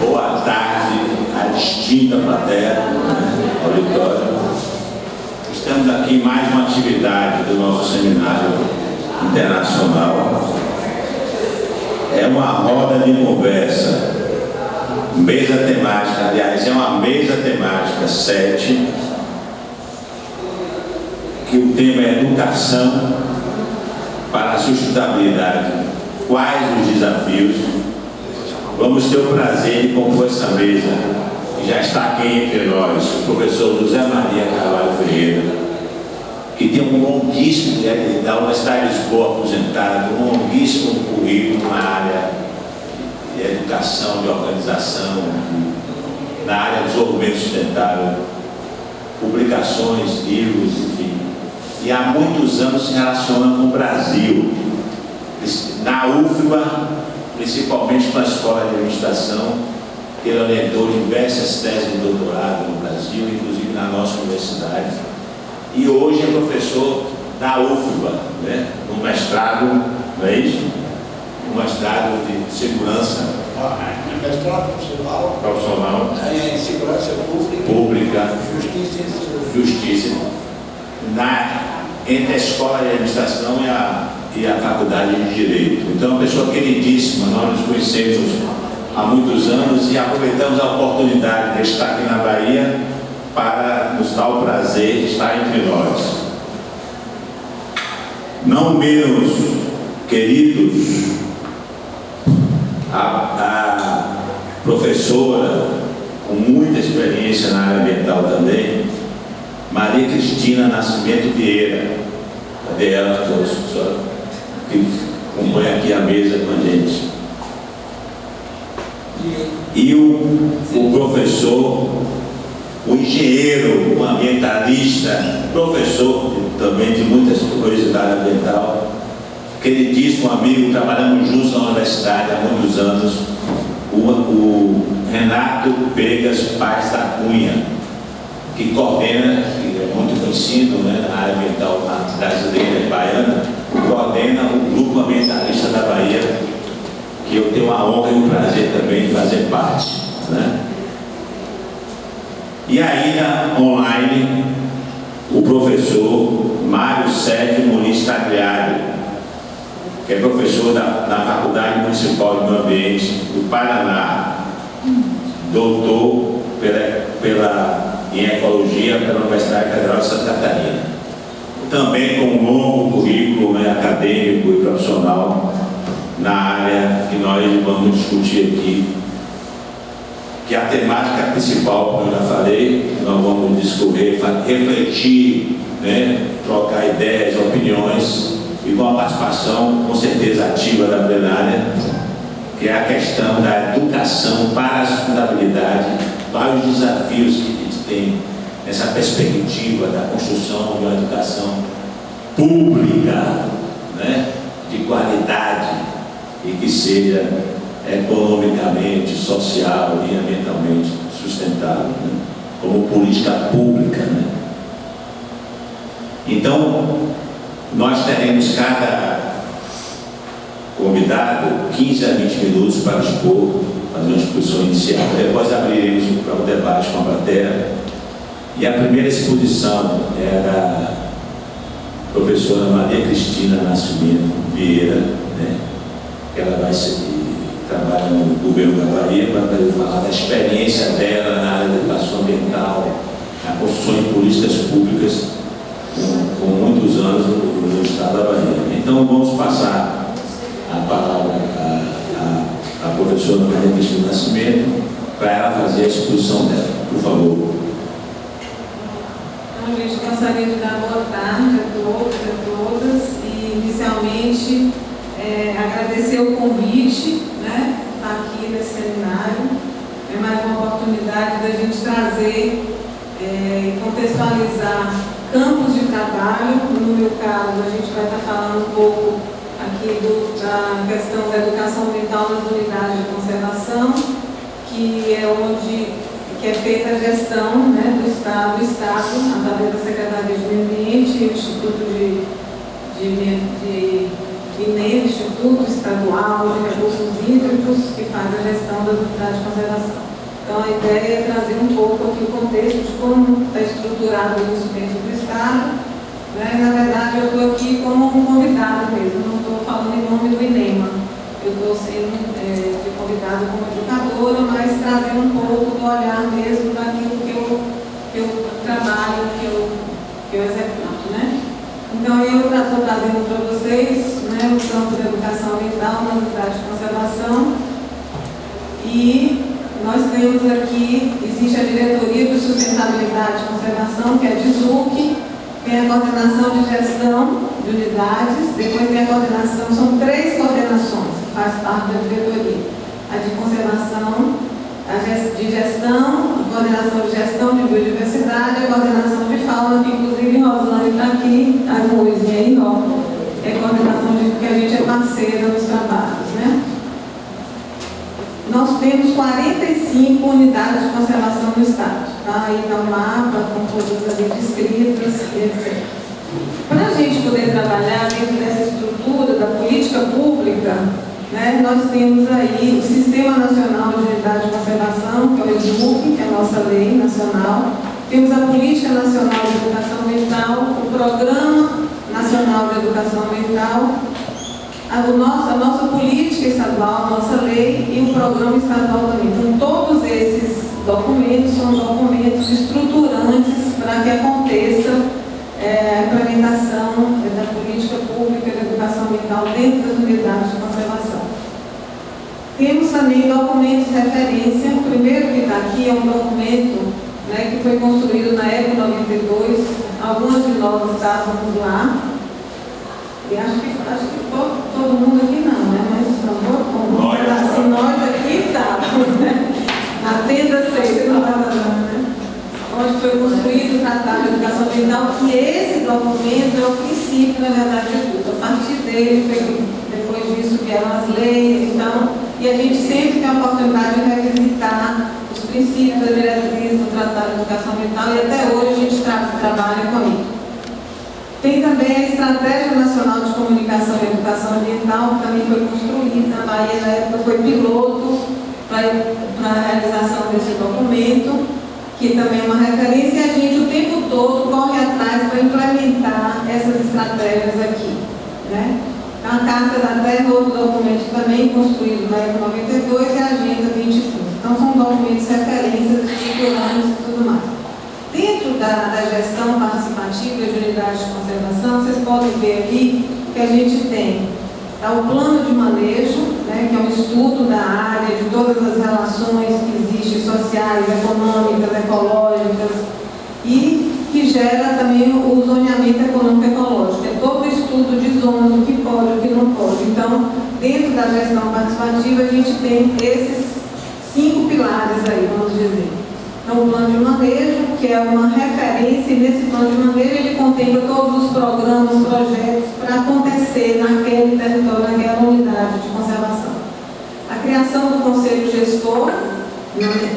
Boa tarde à distinta plateia, auditório. Estamos aqui em mais uma atividade do nosso seminário internacional. É uma roda de conversa, mesa temática, aliás, é uma mesa temática 7, que o tema é educação para a sustentabilidade. Quais os desafios? Vamos ter o prazer de compor essa mesa, que já está aqui entre nós, o professor José Maria Carvalho Ferreira, que tem um longuíssimo, da Universidade de Lisboa, aposentado, um longuíssimo currículo na área de educação, de organização, na área de desenvolvimento sustentável, publicações, livros, enfim. E há muitos anos se relaciona com o Brasil, na UFBA, principalmente com a Escola de Administração, que ele orientou diversas teses de doutorado no Brasil, inclusive na nossa universidade. E hoje é professor da UFBA, né? No mestrado, não é isso? No mestrado de segurança. Mestrado profissional. Em segurança pública. Justiça. Entre a Escola de Administração e a Faculdade de Direito. Então, é uma pessoa queridíssima, nós nos conhecemos há muitos anos e aproveitamos a oportunidade de estar aqui na Bahia para nos dar o prazer de estar entre nós. Não menos queridos, a professora com muita experiência na área ambiental também, Maria Cristina Nascimento Vieira. Cadê ela, professora, que acompanha aqui a mesa com a gente? E o professor, o engenheiro, o ambientalista, professor também de muitas coisas da área ambiental, queridíssimo amigo, trabalhamos juntos na universidade há muitos anos, o Renato Pegas Paz da Cunha, que coordena, que é muito conhecido, né, na área ambiental brasileira e baiana, coordena o Grupo Ambientalista da Bahia, que eu tenho a honra e o prazer também de fazer parte, né? E ainda online, o professor Mário Sérgio Muniz Tagliari, que é professor da Faculdade Municipal de Meio Ambiente do Paraná, doutor em Ecologia pela Universidade Federal de Santa Catarina. Também com um longo currículo, né, acadêmico e profissional na área que nós vamos discutir aqui, que é a temática principal, como eu já falei. Nós vamos discorrer, refletir, né, trocar ideias, opiniões, e com a participação, com certeza, ativa da plenária, que é a questão da educação para a sustentabilidade, vários desafios que a gente tem nessa perspectiva da construção de uma educação pública, né, de qualidade e que seja economicamente, social e ambientalmente sustentável, né, como política pública, né. Então, nós teremos cada convidado 15 a 20 minutos para expor, fazer uma exposição inicial. Depois abriremos para o debate com a plateia. E a primeira exposição é da professora Maria Cristina Nascimento Vieira, né? Que ela vai trabalha no governo da Bahia para falar da experiência dela na área da educação ambiental, na construção de políticas públicas com muitos anos no estado da Bahia. Então vamos passar a palavra à professora Maria Cristina Nascimento para ela fazer a exposição dela. Por favor. Então, gente, gostaria de dar boa tarde a todos e a todas e, inicialmente, agradecer o convite, né, estar aqui nesse seminário. É mais uma oportunidade da gente trazer e contextualizar campos de trabalho. No meu caso, a gente vai estar falando um pouco aqui da questão da educação ambiental nas unidades de conservação, que é feita a gestão, né, do Estado, através da Secretaria de Meio Ambiente e o Instituto de INEM, Instituto Estadual de Recursos Hídricos, que faz a gestão das unidades de conservação. Então, a ideia é trazer um pouco aqui o contexto de como está estruturado isso dentro do Estado. Né? Na verdade, eu estou aqui como um convidado mesmo, não estou falando em nome do INEMA. Eu estou sendo convidado como educadora, mas trazendo um pouco do olhar mesmo daquilo que eu trabalho, que eu executo. Né? Então, eu estou trazendo para vocês, né, o campo da educação ambiental na unidade de conservação. E nós temos aqui, existe a Diretoria de Sustentabilidade e Conservação, que é a DISUC, tem a coordenação de gestão de unidades, depois tem a coordenação, são 3 coordenações que faz parte da diretoria. A de conservação, a de gestão, a coordenação de gestão de biodiversidade, a coordenação de fauna, que inclusive Rosane está aqui, a Moisinha e Ró, é a coordenação de que a gente é parceira nos trabalhos, né? Nós temos 45 unidades de conservação no Estado. Tá? Aí está o mapa, com todas ali descritas, etc. Para a gente poder trabalhar dentro dessa estrutura da política pública, né, nós temos aí o Sistema Nacional de Unidade de Conservação, que é o EDUC, que é a nossa lei nacional. Temos a Política Nacional de Educação Ambiental, o Programa Nacional de Educação Ambiental, a nossa política estadual, a nossa lei e o programa estadual também. Então, todos esses documentos são documentos estruturantes para que aconteça a implementação da política pública de educação ambiental dentro das unidades de conservação. Temos também documentos de referência. O primeiro que está aqui é um documento, né, que foi construído na ECO 92. Algumas de nós estávamos lá. E acho que todo mundo aqui não, né? Mas assim, nós aqui estávamos, né? Na tenda 6, não estava lá, né? Onde foi construído o Tratado de Educação Ambiental, que esse documento é o princípio, na verdade, de tudo. A partir dele, depois disso vieram as leis, então, e a gente sempre tem a oportunidade de revisitar os princípios, as diretrizes do Tratado de Educação Ambiental, e até hoje a gente trabalha com isso. Tem também a Estratégia Nacional de Comunicação e Educação Ambiental, que também foi construída na Bahia, na época foi piloto para a realização desse documento, que também é uma referência, e a gente o tempo todo corre atrás para implementar essas estratégias aqui. Né? Então, a Carta da Terra, outro documento também construído na época 92, e a Agenda 2030. Então, são documentos referências, estruturantes e tudo mais. Dentro da gestão participativa de unidades de conservação, vocês podem ver aqui que a gente tem o plano de manejo, né, que é um estudo da área, de todas as relações que existem, sociais, econômicas, ecológicas, e que gera também o zoneamento econômico ecológico. É todo o estudo de zonas, o que pode, o que não pode. Então, dentro da gestão participativa, a gente tem esses 5 pilares aí, vamos dizer. Então, o plano de manejo, que é uma referência, e nesse plano de manejo ele contempla todos os programas, projetos para acontecer naquele território, naquela unidade de conservação. A criação do conselho gestor,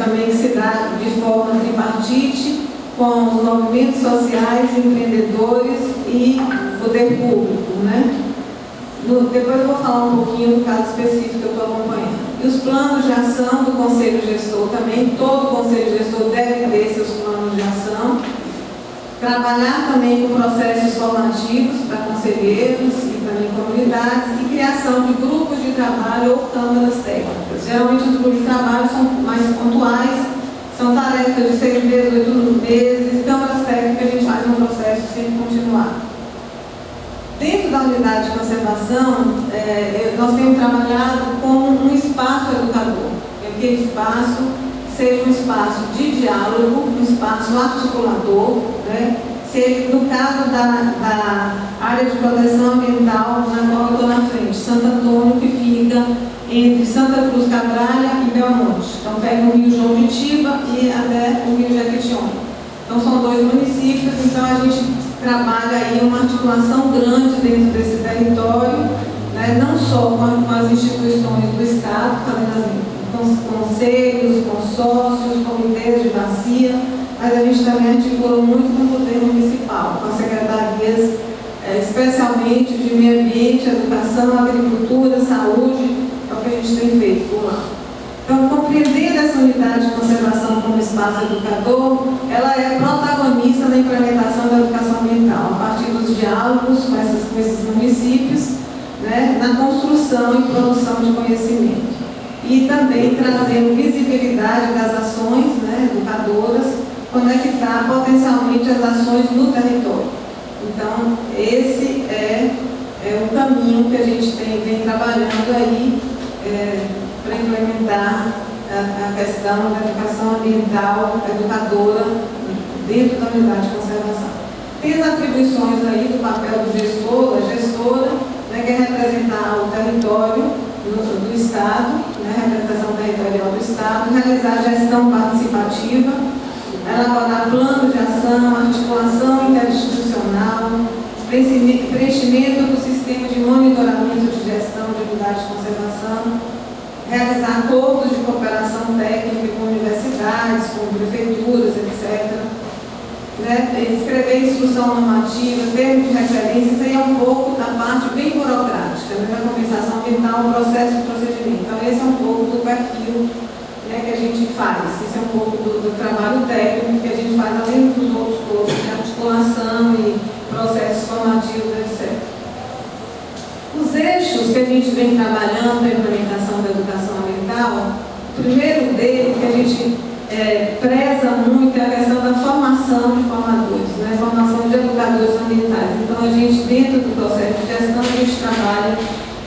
também que se dá de forma tripartite, com os movimentos sociais, empreendedores e poder público. Né? Depois eu vou falar um pouquinho do caso específico que eu estou acompanhando. E os planos de ação do Conselho Gestor também, todo Conselho Gestor deve ter seus planos de ação. Trabalhar também com processos formativos para conselheiros e também comunidades e criação de grupos de trabalho ou câmaras técnicas. Geralmente os grupos de trabalho são mais pontuais, são tarefas de 6 meses, 8 meses, e câmaras técnicas a gente faz um processo sempre continuado. Dentro da unidade de conservação, nós temos trabalhado com um espaço educador. Que aquele espaço seja um espaço de diálogo, um espaço articulador, né? Seja, no caso da área de proteção ambiental, na qual eu estou na frente, Santo Antônio, que fica entre Santa Cruz Cabralha e Belmonte. Então, pega o Rio João de Tiba e até o Rio Jequitinhonha. Então, são 2 municípios, então a gente trabalha aí uma articulação grande dentro desse território, né, não só com as instituições do Estado, com os conselhos, consórcios, comitês de bacia, mas a gente também articula muito com o poder municipal, com as secretarias, especialmente de meio ambiente, educação, agricultura, saúde, é o que a gente tem feito por lá. Então, compreendendo essa unidade de conservação como espaço educador, ela é protagonista na implementação da educação ambiental, a partir dos diálogos com esses municípios, né, na construção e produção de conhecimento. E também trazendo visibilidade das ações, né, educadoras, conectar potencialmente as ações no território. Então, esse é o caminho que a gente vem trabalhando aí para implementar a questão da educação ambiental educadora dentro da unidade de conservação. Tem as atribuições aí do papel do gestor, da gestora, né, que é representar o território do Estado, né, representação territorial do Estado, realizar a gestão participativa, elaborar plano de ação, articulação interinstitucional, preenchimento do sistema de monitoramento de gestão de unidade de conservação, realizar acordos de cooperação técnica com universidades, com prefeituras, etc. Né? Escrever instrução normativa, termos de referência, isso aí é um pouco da parte bem burocrática, né? Da compensação ambiental, o processo de procedimento. Então, esse é um pouco do perfil, né, que a gente faz. Esse é um pouco do trabalho técnico que a gente faz, além dos outros cursos de articulação e processos formativos, etc. Os eixos que a gente vem trabalhando para a implementação da educação ambiental, o primeiro dele, que a gente preza muito, é a questão da formação de formadores, né? Formação de educadores ambientais. Então, a gente, dentro do processo de gestão, a gente trabalha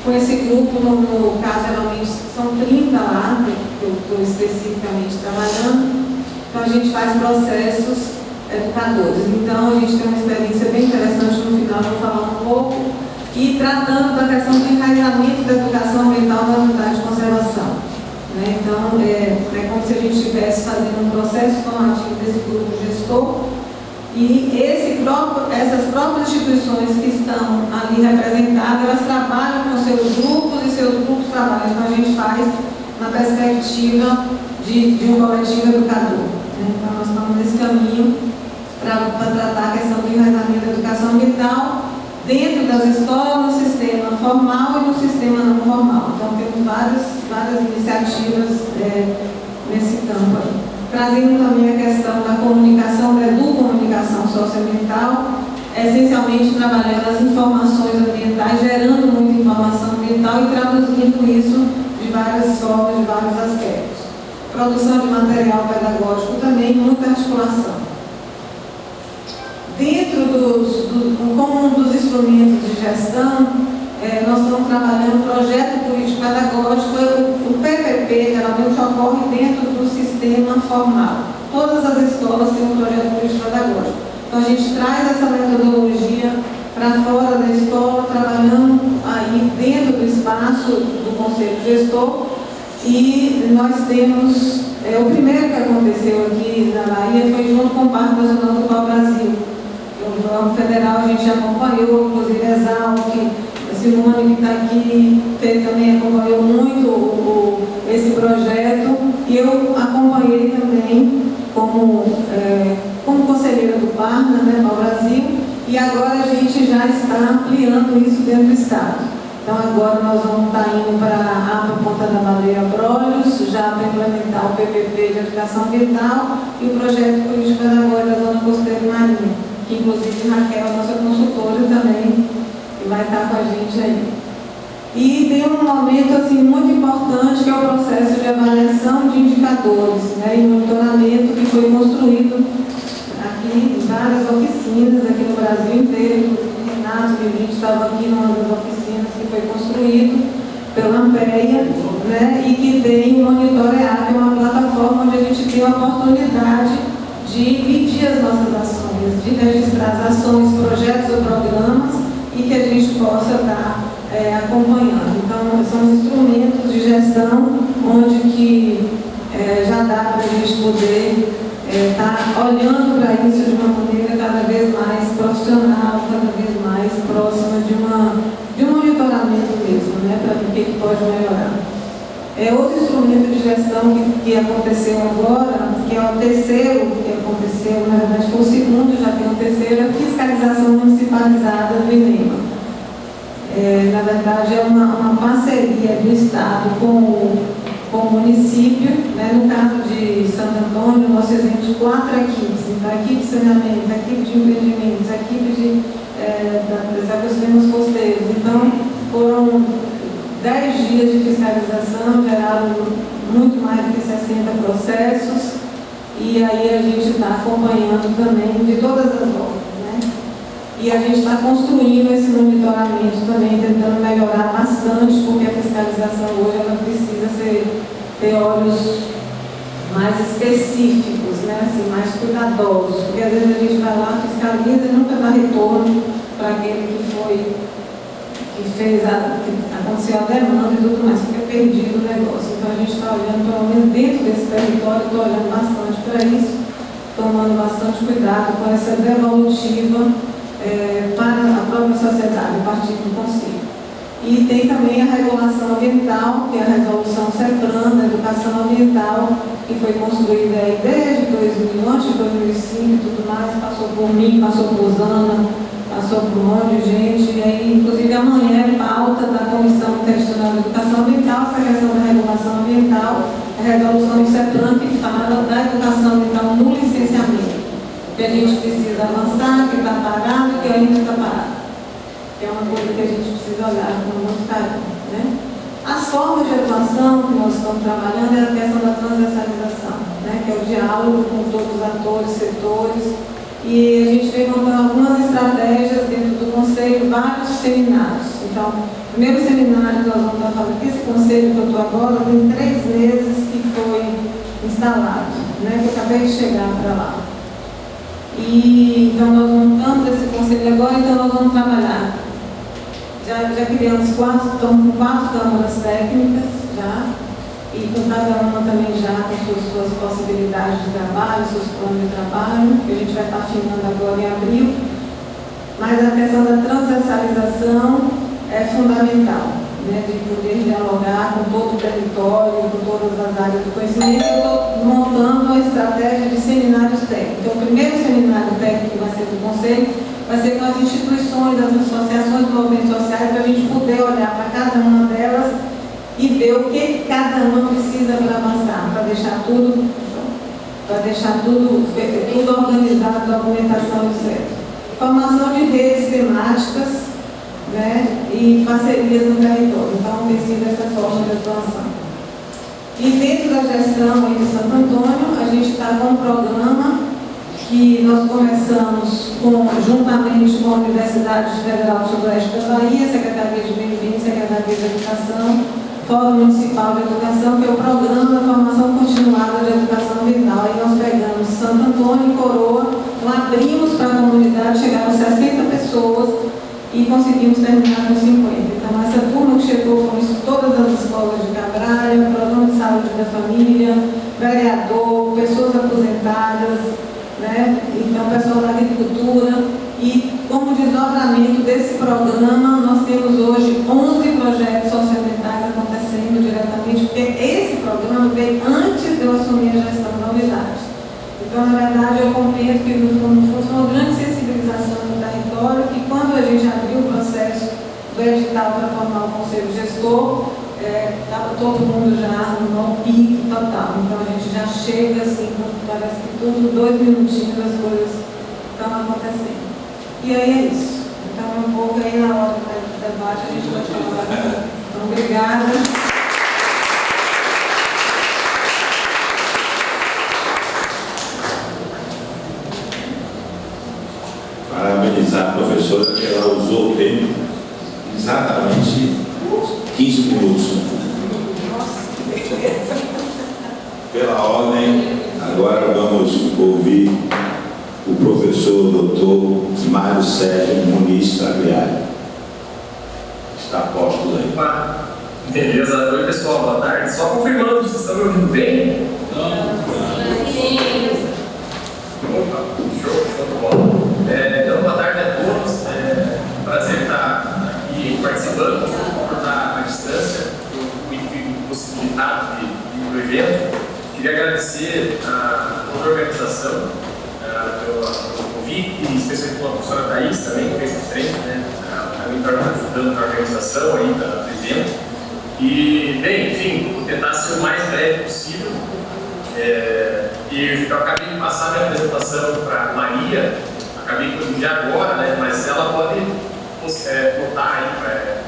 com esse grupo, no caso, geralmente, são 30 lá, que eu estou especificamente trabalhando. Então, a gente faz processos educadores. Então, a gente tem uma experiência bem interessante, no final eu vou falar um pouco, e tratando da questão do enraizamento da educação ambiental na unidade de conservação. Né? Então, é como se a gente estivesse fazendo um processo formativo desse grupo gestor, e essas próprias instituições que estão ali representadas, elas trabalham com seus grupos e seus grupos trabalham. Então, a gente faz na perspectiva de um coletivo educador. Né? Então, nós estamos nesse caminho para tratar a questão do enraizamento da educação ambiental dentro das escolas, no sistema formal e no sistema não formal. Então, temos várias iniciativas nesse campo aí. Trazendo também a questão da comunicação, da educomunicação socioambiental, essencialmente trabalhando as informações ambientais, gerando muita informação ambiental e traduzindo isso de várias formas, de vários aspectos. Produção de material pedagógico também, muita articulação. Dentro como um dos instrumentos de gestão, nós estamos trabalhando um projeto político-pedagógico. O PPP geralmente ocorre dentro do sistema formal. Todas as escolas têm um projeto político-pedagógico. Então, a gente traz essa metodologia para fora da escola, trabalhando aí dentro do espaço do Conselho Gestor. E nós temos, o primeiro que aconteceu aqui na Bahia foi junto com o Parque Nacional do Pau-Brasil. No âmbito federal a gente acompanhou, inclusive a Exalc, a Simone que está aqui, também acompanhou muito esse projeto, e eu acompanhei também como conselheira do Parna, né, para o Brasil, e agora a gente já está ampliando isso dentro do Estado. Então agora nós vamos estar indo para a Ponta da Baleia Abrolhos, já para implementar o PPP de educação ambiental e o projeto político pedagógico da Zona Costeira e Marinha, que inclusive Raquel, a nossa consultora, também vai estar com a gente aí. E tem um momento assim, muito importante, que é o processo de avaliação de indicadores, né, e monitoramento, que foi construído aqui em várias oficinas, aqui no Brasil inteiro. O Renato Levite estava aqui numa das oficinas que foi construído pela AMPEA, né, e que tem o Monitorear, que é uma plataforma onde a gente tem a oportunidade de medir as nossas ações, de registrar as ações, projetos ou programas, e que a gente possa estar acompanhando. Então, são instrumentos de gestão onde que já dá para a gente poder estar olhando para isso de uma maneira cada vez mais profissional, cada vez mais próxima de um monitoramento mesmo, né, para ver o que pode melhorar. Outro instrumento de gestão que aconteceu agora, que é o terceiro que aconteceu, na verdade foi o segundo, já tem o terceiro, é a fiscalização municipalizada do INEMA. Na verdade, é uma parceria do Estado com o município. Né? No caso de Santo Antônio, nós fizemos 4 equipes. Então, a equipe de saneamento, a equipe de empreendimentos, a equipe das ecossistemas costeiros. Então, foram 10 dias de fiscalização, geraram muito mais do que 60 processos. E aí a gente está acompanhando também de todas as obras. E a gente está construindo esse monitoramento também, tentando melhorar bastante, porque a fiscalização hoje ela precisa ter olhos mais específicos, né? Assim, mais cuidadosos, porque às vezes a gente vai lá, fiscaliza e nunca dá retorno para aquele que fez que aconteceu a demanda e tudo mais, fica perdido o negócio. Então a gente está olhando, pelo menos dentro desse território, estou olhando bastante para isso, tomando bastante cuidado com essa devolutiva para a própria sociedade, a partir do Conselho. E tem também a regulação ambiental, que é a resolução CEPRAM, da educação ambiental, que foi construída aí desde 2000, antes de 2005 e tudo mais, passou por mim, passou por Zana, passou por um monte de gente, e aí, inclusive, amanhã é pauta da Comissão Interinstitucional de Educação Ambiental, essa questão da regulação ambiental, a resolução do CEPRAM, que fala da educação ambiental no licenciamento, que a gente precisa avançar, que está parado e que ainda está parado. Que é uma coisa que a gente precisa olhar com muito carinho. Né? As formas de atuação que nós estamos trabalhando é a questão da transversalização, né? Que é o diálogo com todos os atores, setores, e a gente vem montando algumas estratégias dentro do Conselho, vários seminários. Então, o primeiro seminário que nós vamos estar falando, esse Conselho que eu estou agora, tem 3 meses que foi instalado, né? Que eu acabei de chegar para lá. E então nós montamos esse conselho agora, então nós vamos trabalhar. Já criamos 4, estamos com 4 câmaras técnicas já, e com cada uma também já com suas possibilidades de trabalho, seus planos de trabalho, que a gente vai estar afinando agora em abril. Mas a questão da transversalização é fundamental, né, de poder dialogar com todo o território, com todas as áreas do conhecimento. Eu estou montando uma estratégia de seminários técnicos. Então, o primeiro seminário técnico que vai ser do Conselho vai ser com as instituições, as associações de movimentos sociais, para a gente poder olhar para cada uma delas e ver o que cada uma precisa para avançar, para deixar tudo organizado, documentação, etc. Formação de redes temáticas, né, e parcerias no território. Então, tem sido essa forma de atuação. E dentro da gestão aí de Santo Antônio, a gente está com um programa que nós começamos juntamente com a Universidade Federal do Sudoeste da Bahia, Secretaria de Meio Ambiente, Secretaria de Educação, Fórum Municipal de Educação, que é o Programa da Formação Continuada de Educação Ambiental. Aí nós pegamos Santo Antônio e Coroa, então abrimos para a comunidade, chegaram 60 pessoas, e conseguimos terminar com 50. Então, essa turma que chegou com isso, todas as escolas de Cabralha, programa de saúde da família, vereador, pessoas aposentadas, né? Então, pessoal da agricultura. E, como desdobramento desse programa, nós temos hoje 11 projetos socioambientais acontecendo diretamente, porque esse programa veio antes de eu assumir a gestão da unidade. Então, na verdade, eu compreendo que, no fundo, foi uma grande sensibilização no território, que quando a gente abriu o processo do edital para formar o Conselho Gestor, estava todo mundo já no pique total. Então, a gente já chega assim, parece que tudo, 2 minutinhos as coisas estão acontecendo. E aí é isso. Então, um pouco aí na hora do debate, a gente vai falar. Então, obrigada. Parabenizar a professora, que ela usou o tempo exatamente 15 minutos. Pela ordem, agora vamos ouvir o professor doutor Mário Sérgio Muniz Tagliari. Está posto aí. Beleza, oi pessoal, boa tarde. Só confirmando, vocês estão me ouvindo bem? Opa, show, show de bola. Então, boa tarde a todos. Prazer estar aqui participando, por estar à distância, possibilitado do evento. Queria agradecer a toda a organização pelo convite, especialmente pela professora Thaís também, que fez a frente, né? A também está ajudando na organização aí do evento. E, bem, enfim, vou tentar ser o mais breve possível. E eu acabei de passar minha apresentação para a Maria, acabei de enviar agora, né, mas ela pode botar aí,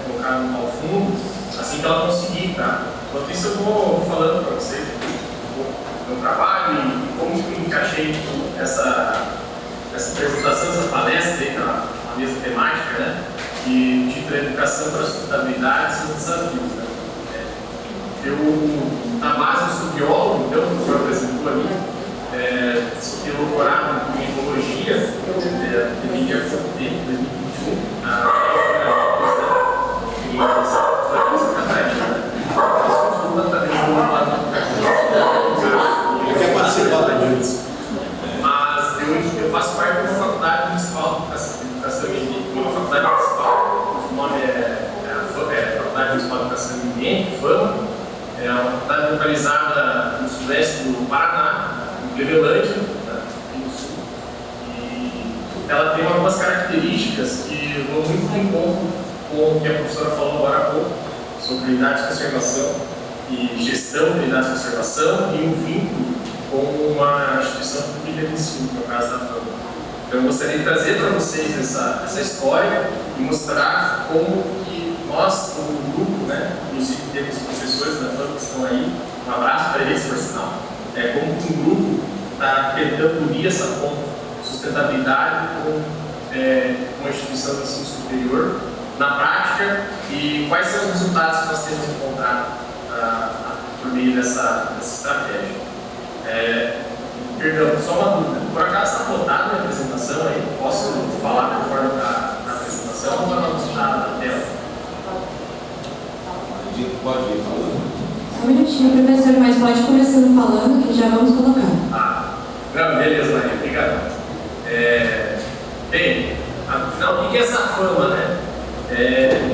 colocar ao fundo, assim que ela conseguir, tá? Enquanto isso, eu vou falando para vocês do meu trabalho e como eu encaixei essa apresentação, essa palestra aí na mesa temática, né? De título de Educação para a Sustentabilidade e seus desafios, né? Na base, eu sou biólogo, então, o professor apresentou ali, sou doutorado em ecologia, deveria ter em 2021, Quer participar também? Mas eu faço parte de uma faculdade municipal de educação e ambiente, uma faculdade municipal, o nome é Faculdade Municipal de Educação e Ambiente, FAMA. É uma faculdade localizada no sudeste do Paraná, em Clevelândia, aqui no sul. E ela tem algumas características que vão muito de encontro com o que a professora falou agora há pouco, sobre unidade de conservação e gestão de unidade de conservação e um vínculo com uma instituição pública de ensino, que é o caso da FAMA. Então eu gostaria de trazer para vocês essa história e mostrar como que nós, como grupo, né, inclusive temos professores da FAMA que estão aí, um abraço para eles, por sinal, como que um grupo está tentando unir essa ponta sustentabilidade com uma instituição de ensino superior na prática e quais são os resultados que nós temos encontrado por meio dessa estratégia. Perdão, só uma dúvida. Por acaso está botada a minha apresentação aí? Posso falar conforme da apresentação ou não está na tela? Pode ir falando. Só um minutinho, professor, mas pode começando falando que já vamos colocar. Não, beleza, Maria, obrigado. Bem, afinal, o que é essa FAMA, né? O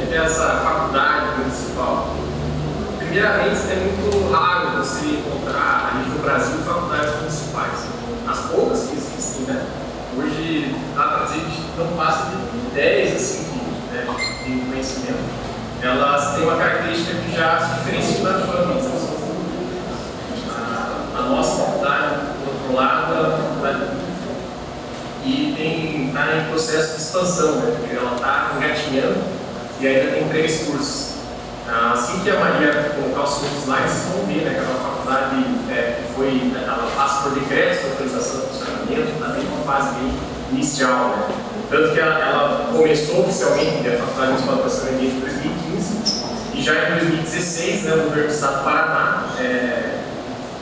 que é essa faculdade municipal? Primeiramente, é muito raro você encontrar a nível Brasil faculdades municipais. As poucas que existem, né? Hoje, dá para dizer que não passa de 10 assim, de conhecimento. Elas têm uma característica que já se diferencia da FAMA. A nossa faculdade, por outro lado, é uma faculdade pública e está em processo de expansão, né? Porque ela está engatinhando e ainda tem 3 cursos. Assim que a Maria colocar os seus slides, vocês vão ver, né, que é uma faculdade ela passa por decretos de autorização de funcionamento, está bem uma fase bem inicial, né? Tanto que ela começou oficialmente a Faculdade Municipal de Educação e Ambiente em 2015 e já em 2016, né, o governo do Estado do Paraná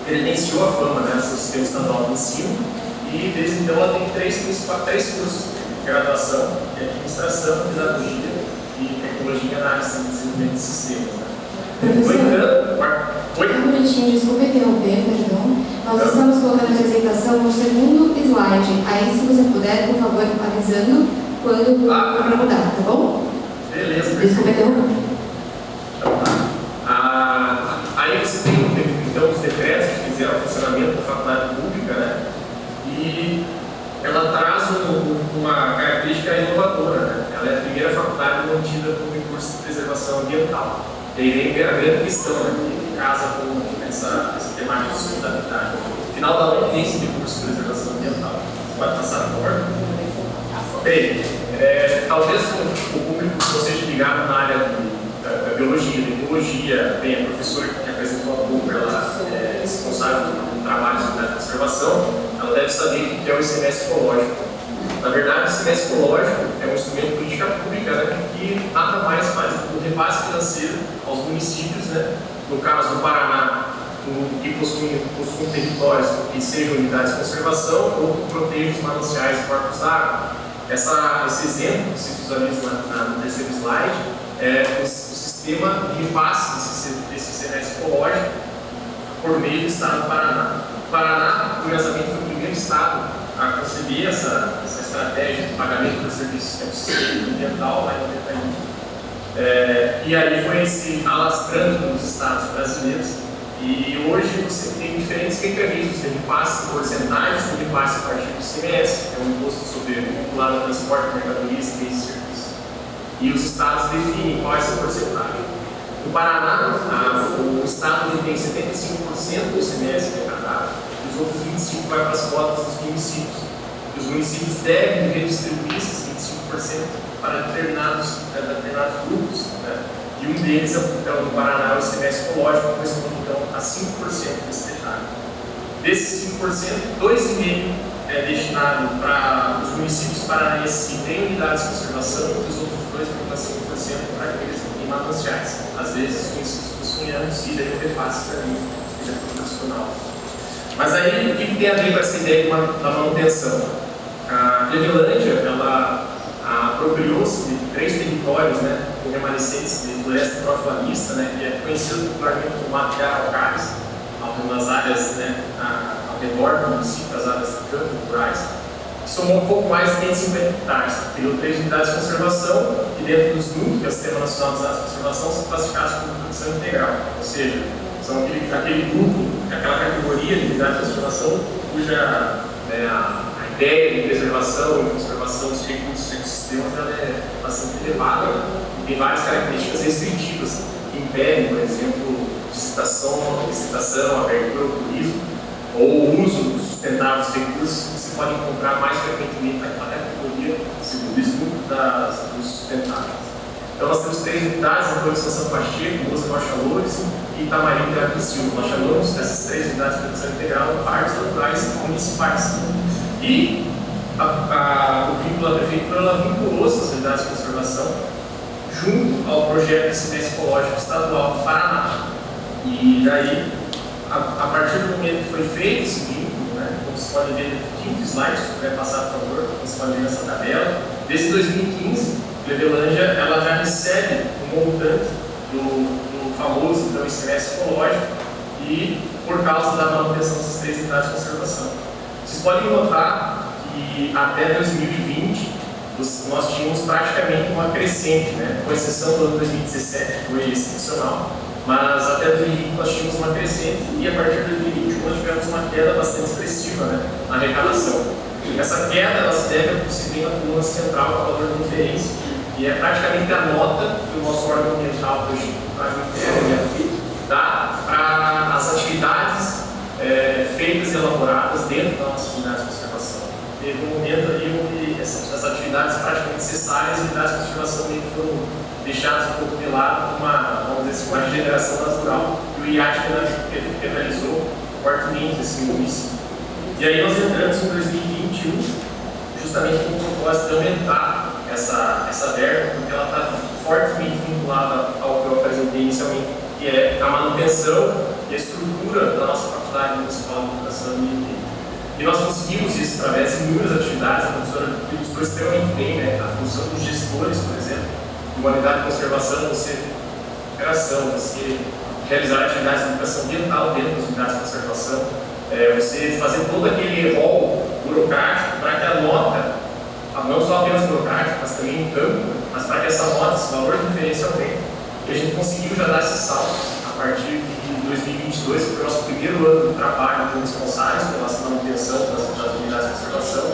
credenciou a FAMA, né, seu sistema estadual de ensino, e desde então ela tem 3 cursos de graduação de administração, pedagogia e tecnologia na área de desenvolvimento de sistemas. Professor, um minutinho, desculpa interromper, perdão. Nós estamos colocando a apresentação no segundo slide. Aí, se você puder, por favor, avisando quando for para mudar, tá bom? Beleza. Desculpa interromper. Então tá. Aí você tem então os decretos que fizeram o funcionamento da faculdade pública, né? E ela traz uma característica inovadora, né? Ela é a primeira faculdade mantida com recurso de preservação ambiental. E aí vem a grande questão, né, que casa com essa temática de sustentabilidade. No final da aula tem esse recurso de preservação ambiental. Você pode passar por favor? Bem, talvez o público que esteja ligado na área da biologia, da ecologia, bem, a professora que apresentou há pouco, ela é responsável pelo trabalho sobre a conservação, ela deve saber o que é o ICMS ecológico. Na verdade, o ICMS ecológico é um instrumento de política pública, né, que nada mais faz do que o repasse financeiro aos municípios, né, no caso do Paraná, que possuem territórios que sejam unidades de conservação ou que protejam os mananciais e corpos d'água. Esse exemplo que se visualiza no terceiro slide é o sistema de repasse desse ICMS ecológico por meio do Estado do Paraná. O Paraná, curiosamente, foi o primeiro Estado a conceber essa estratégia de pagamento de serviços que é o sistema ambiental lá em e aí foi se alastrando nos estados brasileiros e hoje você tem diferentes mecanismos de repasse, porcentagens de repasse a partir do ICMS, que é um imposto sobre vinculado ao transporte, mercadorias e bens e serviços. e os estados definem qual é essa porcentagem. No Paraná, o estado tem 75% do ICMS arrecadado, e os outros 25% vai para as cotas dos municípios. E os municípios devem redistribuir esses 25% para determinados grupos, né? E um deles, então, no Paraná, é o ICMS ecológico, que corresponde então a 5% desse detalhe. Desses 5%, 2,5% é destinado para os municípios paranaenses que têm unidades de conservação e os outros 2,5% para aqueles que têm mananciais. Às vezes, os municípios possuem e daí o repasse também é proporcional. Mas aí, o que tem a ver com essa ideia da manutenção? A Clevelândia, ela apropriou-se de 3 territórios, né, com remanescentes de floresta profilarista, né, que é conhecido popularmente como Mato de Araucárias, nas áreas, né, ao redor do município, as áreas de campo rurais, que somou um pouco mais de 550 hectares. Criou 3 unidades de conservação, que dentro dos núcleos, que é o Sistema Nacional de Unidades de Conservação, são classificados como produção integral, ou seja, são aquele grupo, aquela categoria de unidade de conservação cuja a ideia de preservação e conservação dos recursos e ecossistemas é bastante elevada e tem várias características restritivas que impedem, por exemplo, visitação, abertura ao turismo ou o uso sustentável dos recursos que se pode encontrar mais frequentemente naquela categoria, segundo o estudo dos sustentáveis. Então nós temos 3 unidades, em São Pacheco, Moça Rocha Loures e Tamarindo e Silva. Nós chamamos essas 3 unidades de produção integral parques naturais municipais. E a prefeitura ela vinculou essas unidades de conservação junto ao projeto de ICMS ecológico estadual do Paraná. E daí, a partir do momento que foi feito esse vínculo, né, como vocês podem ver no 5º slide, se puder passar, por favor, como vocês podem ver nessa tabela, desde 2015, Clevelândia ela já recebe um montante do famoso então, ICMS ecológico e por causa da manutenção dessas 3 unidades de conservação. Vocês podem notar que até 2020 nós tínhamos praticamente uma crescente, né? Com exceção do ano 2017, que foi excepcional, mas até 2020 nós tínhamos uma crescente e a partir de 2021 nós tivemos uma queda bastante expressiva, né, na arrecadação. Essa queda ela se deve ao possível na coluna central com o valor de referência, que é praticamente a nota que o nosso órgão ambiental do Instituto dá para as atividades feitas e elaboradas dentro da nossa unidade de conservação. Teve um momento ali onde essas atividades praticamente cessaram e as unidades de conservação meio que foram deixadas um pouco de lado com vamos dizer assim, uma regeneração natural e o IAT penalizou fortemente esse município. E aí nós entramos em 2021 justamente com o propósito de aumentar essa verba, porque ela está fortemente vinculada ao que eu apresentei inicialmente, que é a manutenção e a estrutura da nossa Faculdade Municipal de Educação e Ambiente. E nós conseguimos isso através de inúmeras atividades, a professora ilustrou extremamente bem, né? A função dos gestores, por exemplo, de uma unidade de conservação, você realizar atividades de educação ambiental dentro das unidades de conservação, você fazer todo aquele rol burocrático para que a nota, não só apenas burocrática, mas também em campo, mas para que essa nota, esse valor de referência aumente. E a gente conseguiu já dar esse salto a partir de 2022, que foi o nosso primeiro ano de trabalho como responsáveis pela nossa manutenção das unidades de conservação.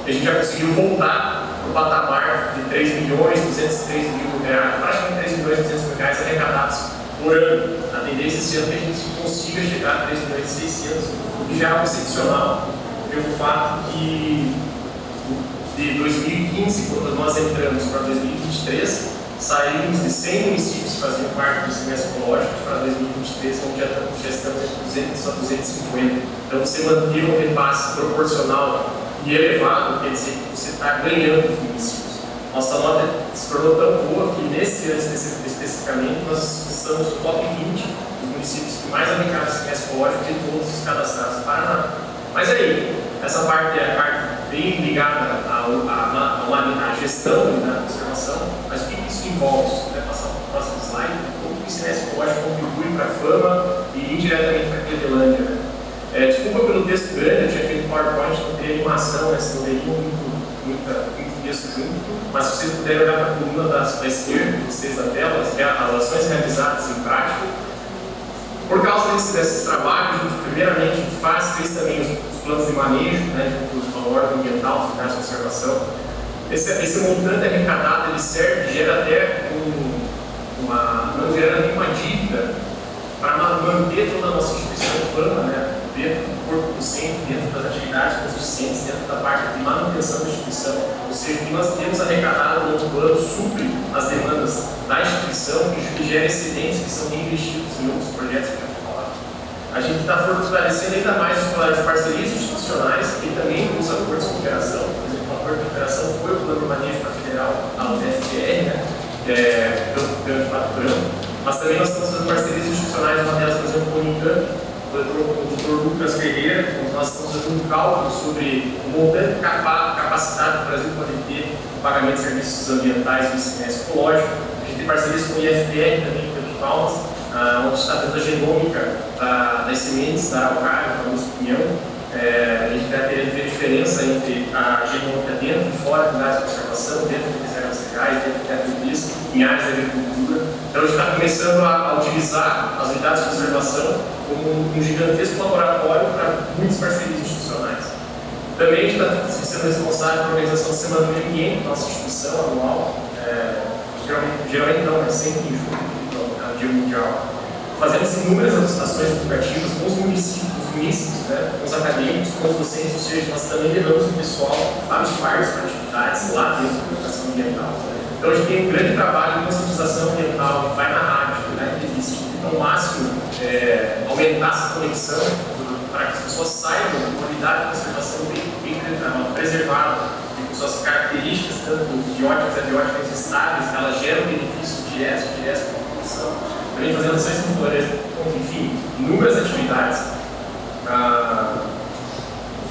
E a gente já conseguiu voltar para o patamar de 3 milhões, 203 mil reais, praticamente 3 milhões e 200 mil reais arrecadados por ano. A tendência esse ano é que a gente consiga chegar a 3 milhões e 600, o que já é algo excepcional, pelo fato que de 2015, quando nós entramos para 2023, saímos de 100 municípios que faziam parte do ICMS ecológico para 2023, onde já estamos entre 200 a 250. Então, você manter um repasse proporcional e elevado, quer dizer que você está ganhando os municípios. Nossa nota se tornou tão boa que, nesse ano especificamente, nós estamos no top 20 dos municípios que mais arrecadam o ICMS ecológico de todos os cadastrados do Paraná. Mas aí, essa parte é a parte bem ligada à gestão da conservação, mas o que isso envolve? Vai passar para o próximo slide. Como o ICMS ecológico contribui para a fama e indiretamente para a Clevelândia. Desculpa pelo texto grande, eu tinha feito PowerPoint, não tem animação, né? Senão teria muito texto junto, mas se vocês puderem olhar para a coluna da esquerda de vocês da tela, as ações realizadas em prática. Por causa desses trabalhos, primeiramente, a gente fez também os planos de manejo, né, junto ao órgão ambiental, unidade de conservação, esse montante arrecadado ele serve, gera até não gera nenhuma dívida para manter toda a nossa instituição urbana, né, dentro do corpo docente, dentro das atividades com os docentes, dentro da parte de manutenção da instituição. Ou seja, o que nós temos arrecadado no outro ano supre as demandas da instituição e gera excedentes que são reinvestidos em outros projetos que eu vou falar. A gente está fortalecendo ainda mais as parcerias institucionais e também os acordos de cooperação. Por exemplo, o acordo de cooperação foi o plano de manejo para federal, a UTFPR, né, pelo Patrão. Mas também nós estamos fazendo parcerias institucionais, uma delas, por exemplo, com o Unicamp, o Dr. Lucas Ferreira. Nós estamos fazendo um cálculo sobre o montante de capacidade que o Brasil pode ter no pagamento de serviços ambientais e assistência ecológica. A gente tem parcerias com o IFPR também, Pedro Palmas, onde está fazendo a genômica das sementes da araucária, o famoso pinhão. A gente está querendo ver a diferença entre a genômica dentro e fora de áreas de conservação, dentro de reservas legais, dentro de ativismo, em áreas de agricultura. Então a gente está começando a utilizar as unidades de conservação como um gigantesco laboratório para muitas parcerias institucionais. Também a gente está sendo responsável pela organização da Semana do Meio Ambiente, nossa instituição anual, geralmente não, mas sempre em julho, no Dia Mundial. Fazemos inúmeras ações educativas com os munícipes, né, com os acadêmicos, com os docentes, ou seja, nós também levamos o pessoal para os parques, para atividades lá dentro da educação ambiental. Então a gente tem um grande trabalho de conscientização ambiental, que vai na rádio, que vai na entrevista, ao máximo aumentar essa conexão para que as pessoas saibam uma unidade de conservação bem preservada, com suas características, tanto bióticas e abióticas estáveis, elas geram benefícios diretos para a população. Também fazendo ações com floresta, enfim, inúmeras atividades.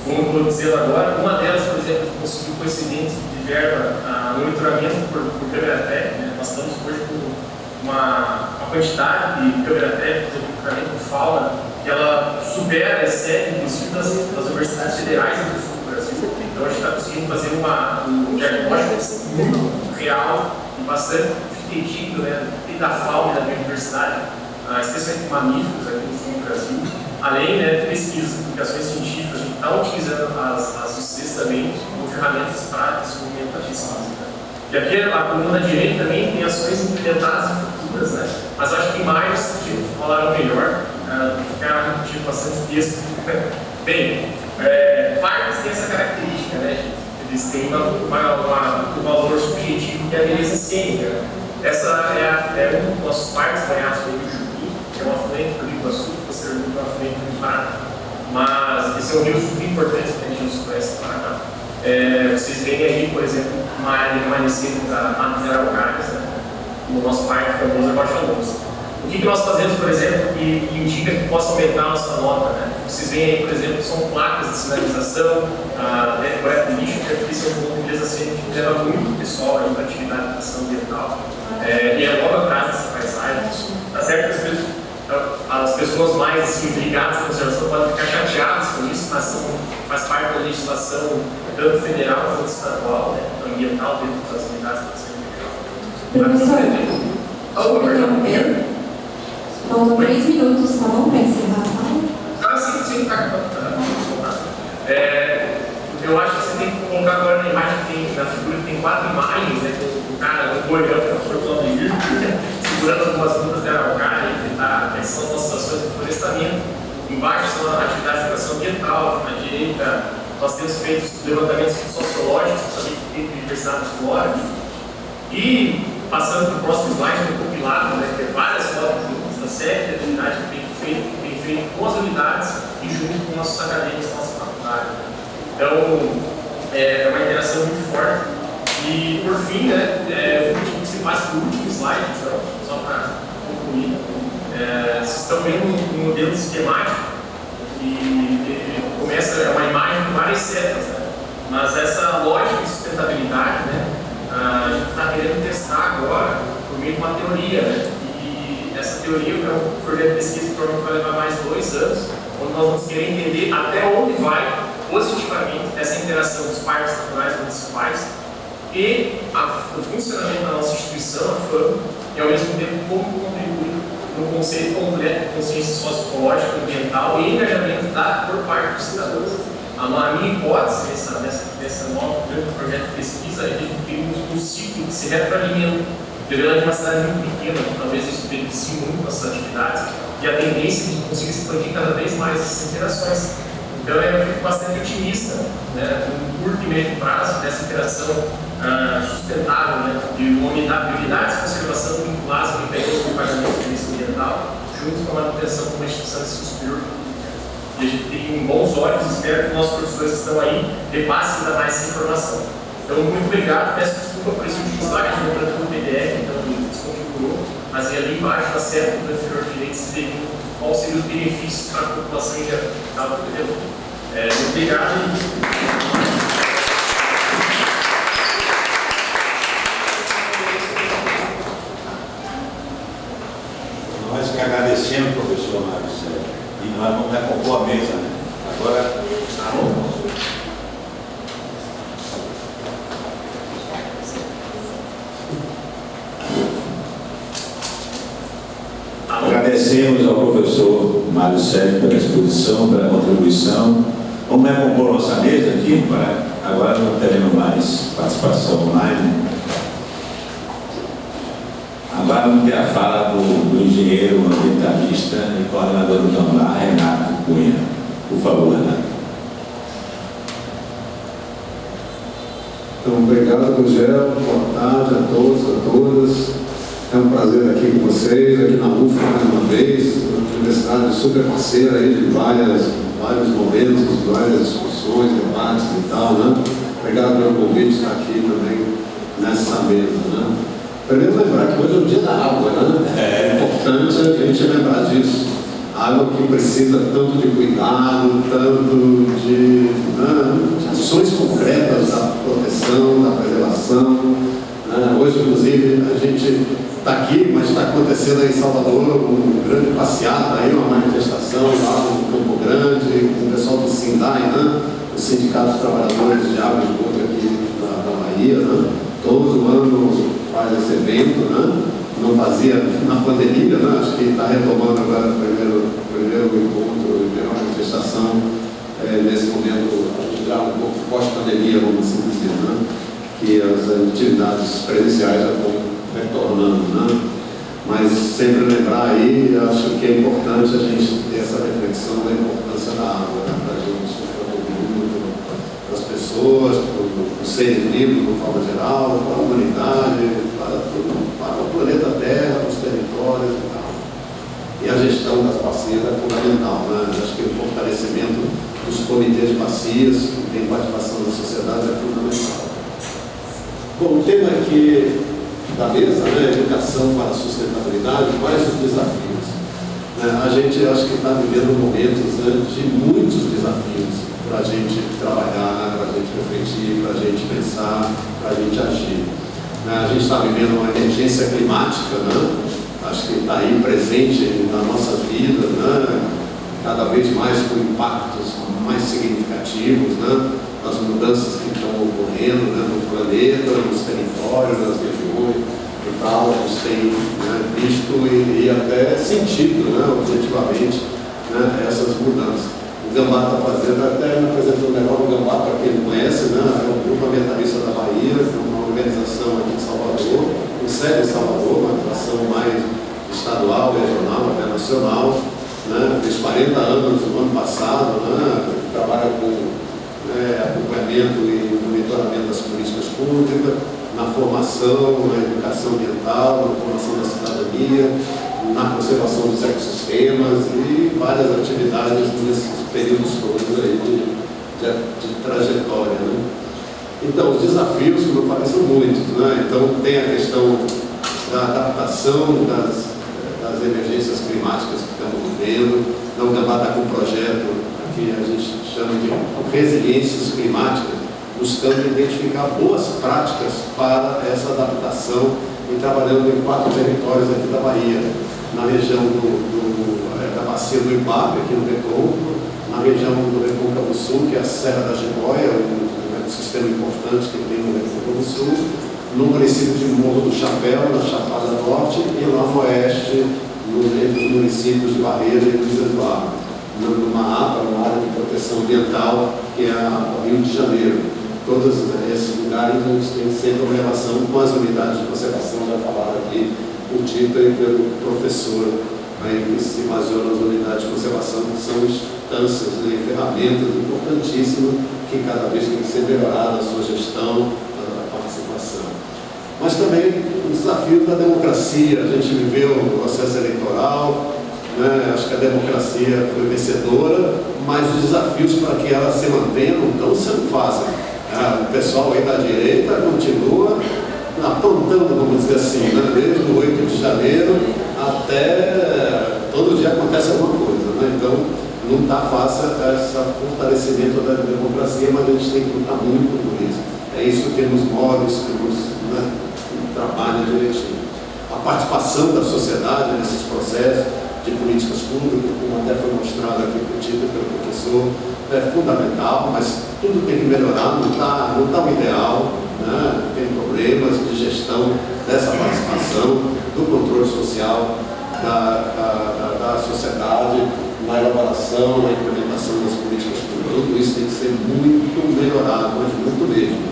Como eu estou dizendo agora, uma delas, por exemplo, conseguiu coincidente de verba monitoramento por câmera trap, né? Nós estamos hoje com uma quantidade de câmera trap, de monitoramento de fauna, que ela supera, excede, inclusive, das universidades federais do Brasil. Então a gente está conseguindo fazer um diagnóstico muito real e bastante fidedigno, né, da fauna e da biodiversidade, especialmente mamíferos aqui no sul do Brasil. Além, né, de pesquisas, publicações científicas, a gente está utilizando as UCs também como ferramentas para desenvolvimento da pesquisa. E aqui a coluna direita também tem ações implementadas e futuras, né? Mas acho que mais falaram melhor, ficaram repetindo bastante texto. Bem, parques têm essa característica, né, gente? Eles têm um valor subjetivo que é a beleza cênica. Essa é um dos nossos parques banhados pelo Rio Juí, que é um afluente do Rio Iguaçu, posteriormente um afluente do Rio Paraná. Mas esse é um rio super importante da região sudoeste do Paraná. Vocês veem aí, por exemplo, uma área de remanescente da Mata de Araucárias, né? No nosso parque famoso é Baixa Luz. O que nós fazemos, por exemplo, que indica que possa aumentar a nossa nota, né? Vocês veem aí, por exemplo, são placas de sinalização, coleta de lixo, que isso é um ponto de beleza cênica que leva muito pessoal para a atividade de educação ambiental. E é logo atrás dessa paisagem. Tá certo que as pessoas mais assim, ligadas à conservação podem ficar chateadas com isso, mas faz parte da legislação tanto federal quanto estadual, né, ambiental, dentro das unidades de conservação. Professor, faltam 3 minutos, tá bom, para encerrar? Sim, tá. Eu acho que você tem que colocar agora na imagem que tem, na figura que tem 4 imagens, né, com o cara, o boião, que é o professor Claudio, segurando algumas lutas de araucária, essas são as nossas ações de florestamento. Embaixo são atividades de educação ambiental, na direita nós temos feito levantamentos sociológicos, também tem diversidade de flora. E, passando para o próximo slide, um compilado, né, que é várias fotos da série de atividades que tem feito com as unidades e junto com nossos acadêmicos da nossa faculdade. Então, é uma interação muito forte. E, por fim, né, você passa para o último slide, então, só para concluir. Vocês estão vendo um modelo esquemático que começa, é uma imagem com várias setas, né? Mas essa lógica de sustentabilidade, né, a gente está querendo testar agora por meio de uma teoria, né? E essa teoria é um projeto de pesquisa que provavelmente vai levar mais 2 anos, onde nós vamos querer entender até onde vai positivamente essa interação dos parques naturais municipais e o funcionamento da nossa instituição, a FAM, e ao mesmo tempo como contribui no conceito completo de consciência socioecológica, ambiental e engajamento por parte dos cidadãos A minha hipótese dessa nova projeto de pesquisa é que tem um ciclo que se retroalimenta. Cleveland é uma cidade muito pequena, talvez isso beneficie muito nossas atividades, e a tendência de conseguir expandir cada vez mais essas interações. Então eu fico bastante otimista, né, no curto e médio prazo dessa interação sustentável, né, de unidades de conservação vinculadas a mecanismos de pagamento de serviço ambiental, junto com a manutenção de uma instituição de ensino superior. E a gente tem bons olhos, espero que nossos professores que estão aí repassem ainda mais essa informação. Então, muito obrigado, peço desculpa por esse último slide, lembrando que o PDF, então, ele desconfigurou, mas ali embaixo na série do inferior direito se vê quais seriam os benefícios para a população em geral. Muito obrigado. Nós que agradecemos, professor Marcelo, e nós vamos recompor a mesa, né? Agora, agradecemos ao professor Mário Sérgio pela exposição, pela contribuição. Vamos recompor nossa mesa aqui, agora não teremos mais participação online. Agora vamos ter a fala do engenheiro ambientalista e coordenador do CAMLAR, Renato Cunha. Por favor, Renato. Então, obrigado, Rogério. Boa tarde a todos, a todas. É um prazer estar aqui com vocês, aqui na UFA mais uma vez, uma universidade super parceira aí de vários momentos, várias discussões, debates e tal, né? Obrigado pelo convite de estar aqui também nessa mesa, né? Primeiro lembrar que hoje é o dia da água, né? É importante a gente lembrar disso. Água que precisa tanto de cuidado, tanto de ações concretas da proteção, da preservação. Hoje, inclusive, a gente está aqui, mas está acontecendo aí em Salvador uma grande passeata, aí, uma manifestação lá no Campo Grande, com o pessoal do SINDAI, né? O Sindicato dos Trabalhadores de Água e Esgoto aqui da Bahia, né? Todo ano faz esse evento, né? Não fazia na pandemia, né? Acho que está retomando agora o primeiro encontro, a primeira manifestação nesse momento, a gente já um pouco pós-pandemia, vamos assim dizer, né? Que as atividades presenciais já estão retornando, né? Mas sempre lembrar aí, acho que é importante a gente ter essa reflexão da importância da água, né? Para a gente, para todo mundo, para as pessoas, para os seres vivos, de forma geral, para a humanidade, para o planeta Terra, para os territórios e tal. E a gestão das bacias é fundamental, né? Acho que o fortalecimento dos comitês de bacias, que tem participação da sociedade, é fundamental. Bom, o tema aqui da mesa, né, educação para a sustentabilidade, quais os desafios? A gente acho que está vivendo momentos, né, de muitos desafios para a gente trabalhar, para a gente refletir, para a gente pensar, para a gente agir. A gente está vivendo uma emergência climática, né? Acho que está aí presente na nossa vida, né? Cada vez mais com impactos mais significativos, né? As mudanças que estão ocorrendo, né, no planeta, nos territórios, nas regiões e tal, a gente tem, né, visto e até sentido, né, objetivamente, né, essas mudanças. O Gambá está fazendo, até me apresentou melhor o Gambá, para quem não conhece, né, é o Grupo Ambientalista da Bahia, é uma organização aqui em Salvador, com sede em Salvador, uma atuação mais estadual, regional, até nacional, né, fez 40 anos no ano passado, né, trabalha com acompanhamento e monitoramento das políticas públicas, na formação, na educação ambiental, na formação da cidadania, na conservação dos ecossistemas e várias atividades nesses períodos todos aí de trajetória, né? Então, os desafios, como eu falei, são muitos, né? Então, tem a questão da adaptação das emergências climáticas que estamos vivendo. Então, o Gambá está com um projeto que a gente chama de resiliências climáticas, buscando identificar boas práticas para essa adaptação e trabalhando em 4 territórios aqui da Bahia, na região da bacia do Ibabe, aqui no Recôncavo, na região do Recôncavo Sul, que é a Serra da Jiboia, um ecossistema importante que tem no Recôncavo Sul, no município de Morro do Chapéu, na Chapada Norte, e lá no oeste, nos municípios de Barreira e Luiz Eduardo, numa APA, uma área de proteção ambiental, que é Rio de Janeiro. Todos esses lugares a gente tem sempre uma relação com as unidades de conservação, já falaram aqui por Tita e pelo professor aí, que se baseou nas unidades de conservação, que são instâncias e ferramentas importantíssimas que cada vez tem que ser melhorada a sua gestão, a participação. Mas também o desafio da democracia. A gente viveu o processo eleitoral, né? Acho que a democracia foi vencedora, mas os desafios para que ela se mantenha não estão sendo fáceis. O pessoal aí da direita continua aprontando, vamos dizer assim, né? Desde o 8 de janeiro até todo dia acontece alguma coisa, né? Então não está fácil esse fortalecimento da democracia, mas a gente tem que lutar muito por isso. É isso que nos move, isso que nos, né, trabalha direitinho. A participação da sociedade nesses processos de políticas públicas, como até foi mostrado aqui por Tito e pelo professor, é fundamental, mas tudo tem que melhorar, não tá o ideal, né? Tem problemas de gestão dessa participação, do controle social da sociedade, na elaboração, na implementação das políticas públicas. Tudo isso tem que ser muito melhorado, mas muito mesmo.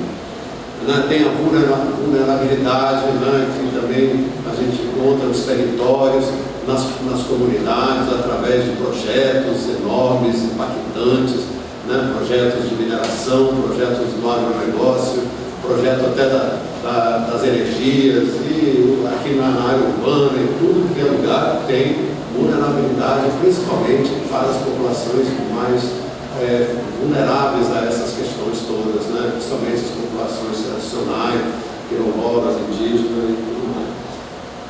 Tem a vulnerabilidade, né, que também a gente encontra nos territórios, nas comunidades, através de projetos enormes, impactantes, né, projetos de mineração, projetos do agronegócio, projeto até das energias, e aqui na área urbana, em tudo que é lugar tem vulnerabilidade, principalmente para as populações mais vulneráveis a essas questões todas, né? Principalmente as populações tradicionais, quilombolas, indígenas e tudo mais.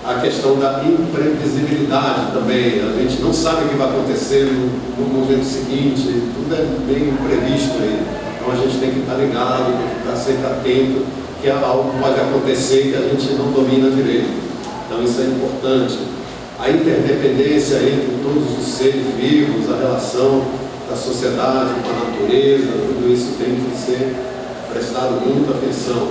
A questão da imprevisibilidade também, a gente não sabe o que vai acontecer no momento seguinte, tudo é bem imprevisto aí. Então a gente tem que estar ligado, tem que estar sempre atento, que algo pode acontecer que a gente não domina direito. Então isso é importante. A interdependência entre todos os seres vivos, a relação da sociedade com a natureza, tudo isso tem que ser prestado muita atenção.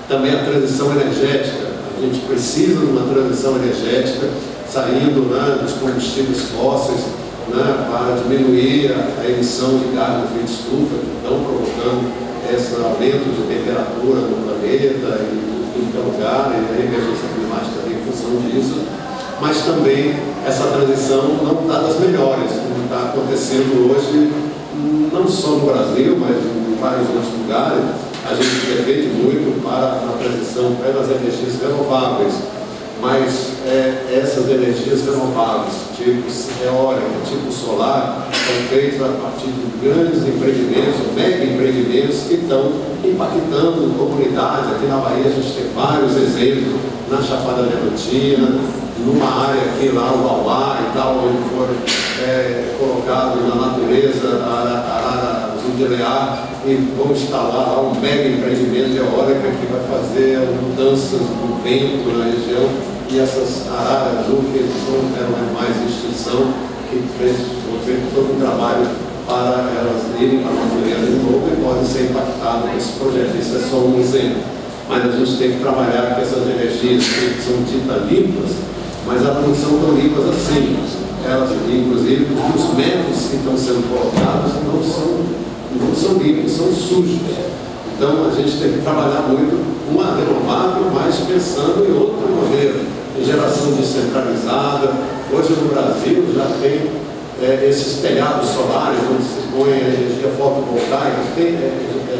Também a transição energética. A gente precisa de uma transição energética, saindo, né, dos combustíveis fósseis, né, para diminuir a emissão de gás do efeito estufa, que estão provocando esse aumento de temperatura no planeta e em tudo que é lugar, e a emergência climática tem função disso. Mas também essa transição não está das melhores, como está acontecendo hoje, não só no Brasil, mas em vários outros lugares. A gente depende muito para a transição pelas energias renováveis, mas essas energias renováveis, tipo eólica, tipo solar, são feitas a partir de grandes empreendimentos, mega empreendimentos que estão impactando a comunidade. Aqui na Bahia a gente tem vários exemplos, na Chapada Diamantina, numa área aqui lá, o Auá e tal, onde foram colocados na natureza araras Zundilear, e vão instalar lá um mega empreendimento de eólica que vai fazer mudanças do vento na região, e essas araras azul, que eram animais de extinção, que fez todo um trabalho para elas irem para a natureza de novo e podem ser impactadas nesse projeto. Isso é só um exemplo. Mas a gente tem que trabalhar com essas energias que são ditas limpas, mas elas não são tão limpas assim. Elas, inclusive, os métodos que estão sendo colocados não são limpos, são sujos. Então a gente tem que trabalhar muito uma renovável, mas pensando em outra maneira, em geração descentralizada. Hoje no Brasil já tem esses telhados solares onde se põe a energia fotovoltaica,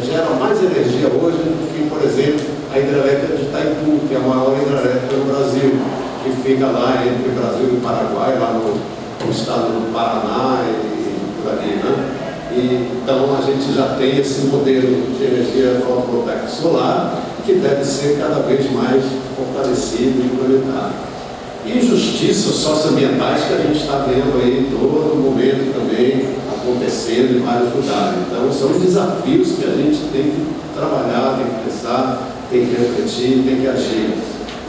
gera mais energia hoje do que, por exemplo, a hidrelétrica de Itaipu, que é a maior hidrelétrica no Brasil, que fica lá entre o Brasil e o Paraguai, lá no estado do Paraná e por ali, né? Então a gente já tem esse modelo de energia fotovoltaica solar que deve ser cada vez mais fortalecido e implementado. E injustiças socioambientais que a gente está vendo aí todo momento também acontecendo em vários lugares. Então são desafios que a gente tem que trabalhar, tem que pensar, tem que refletir, tem que agir.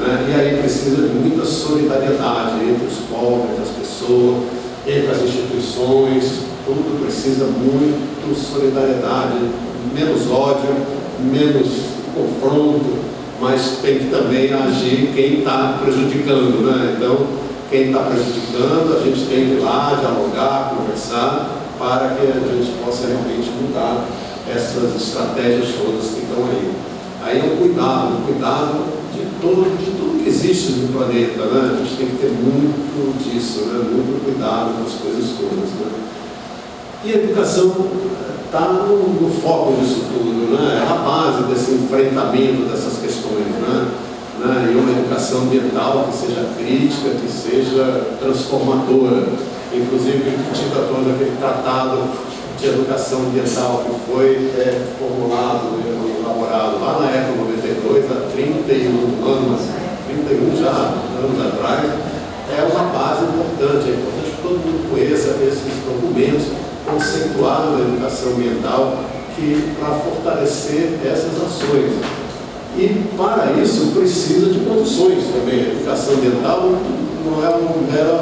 Né? E aí precisa de muita solidariedade entre os povos, entre as pessoas, entre as instituições. Tudo precisa muito solidariedade, menos ódio, menos confronto, mas tem que também agir quem está prejudicando, né? Então, quem está prejudicando, a gente tem que ir lá, dialogar, conversar, para que a gente possa realmente mudar essas estratégias todas que estão aí. Aí é um cuidado de tudo que existe no planeta, né? A gente tem que ter muito disso, né? Muito cuidado com as coisas todas, né? E a educação está no foco disso tudo, né? É a base desse enfrentamento dessas questões, né? E uma educação ambiental que seja crítica, que seja transformadora. Inclusive, o que tratou daquele tratado de educação ambiental que foi formulado e elaborado lá na época 92, há 31 anos, 31 já anos atrás, é uma base importante. É importante que todo mundo conheça esses documentos conceituados da educação ambiental para fortalecer essas ações. E para isso precisa de condições também. A educação ambiental não é uma mera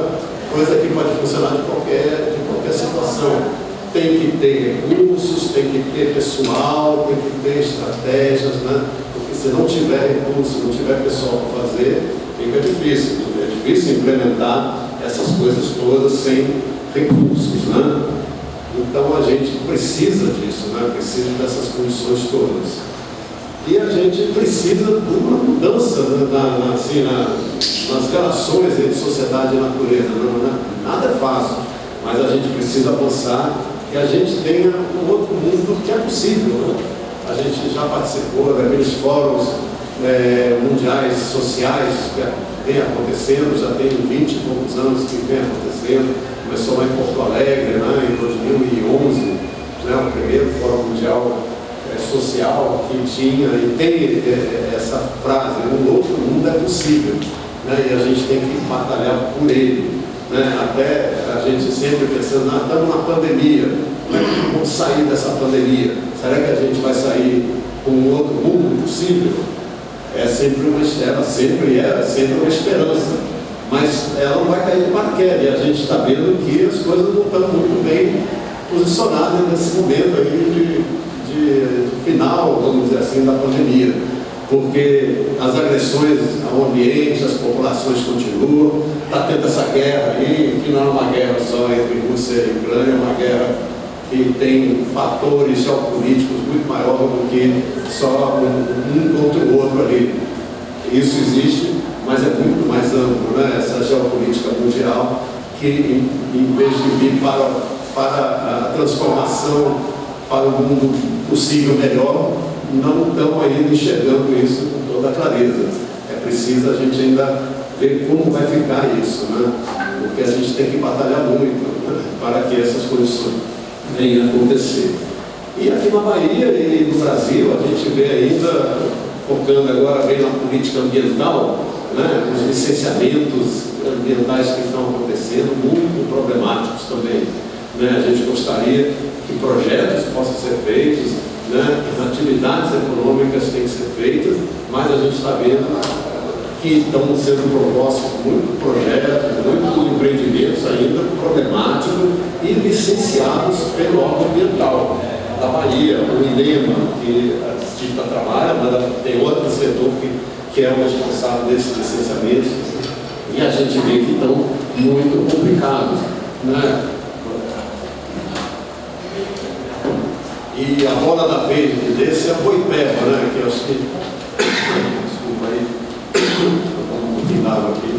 coisa que pode funcionar de qualquer situação. Tem que ter recursos, tem que ter pessoal, tem que ter estratégias, né? Porque se não tiver recurso, não tiver pessoal para fazer, fica difícil. É difícil implementar essas coisas todas sem recursos, né? Então a gente precisa disso, né? Precisa dessas condições todas. E a gente precisa de uma mudança, né? Nas relações entre sociedade e natureza. Nada é fácil, mas a gente precisa avançar que a gente tenha um outro mundo que é possível, né? A gente já participou daqueles fóruns mundiais sociais que vem acontecendo, já tem 20 e poucos anos que vem acontecendo. Começou lá em Porto Alegre, né, em 2011, né, o primeiro fórum mundial social que tinha e tem essa frase: um outro mundo é possível, né, e a gente tem que batalhar por ele. Né? Até a gente sempre pensando, estamos na pandemia, como é que vamos sair dessa pandemia? Será que a gente vai sair com um outro mundo possível? É sempre uma esperança, mas ela não vai cair de paraquedas, e a gente está vendo que as coisas não estão muito bem posicionadas nesse momento aí de final, vamos dizer assim, da pandemia. Porque as agressões ao ambiente, as populações continuam, está tendo essa guerra aí, que não é uma guerra só entre Rússia e Ucrânia, é uma guerra que tem fatores geopolíticos muito maiores do que só um contra o outro ali. Isso existe, mas é muito mais amplo, né? Essa geopolítica mundial que, em vez de vir para a transformação para um mundo possível melhor, não estão ainda enxergando isso com toda a clareza. É preciso a gente ainda ver como vai ficar isso, né? Porque a gente tem que batalhar muito, né, para que essas condições venham a acontecer. E aqui na Bahia e no Brasil, a gente vê ainda, focando agora bem na política ambiental, né, os licenciamentos ambientais que estão acontecendo, muito problemáticos também. Né? A gente gostaria que projetos possam ser feitos, né? As atividades econômicas têm que ser feitas, mas a gente está vendo que estão sendo propostos muitos projetos, muitos empreendimentos ainda problemáticos e licenciados pelo órgão ambiental da Bahia, o INEMA, que a Distrita trabalha, mas tem outro setor que é o responsável desses licenciamentos, e a gente vê que estão muito complicados, né? E a bola da vez desse é a Boipeba, né? Que eu acho que. Desculpa aí. Vou tomar um pouquinho d'água aqui.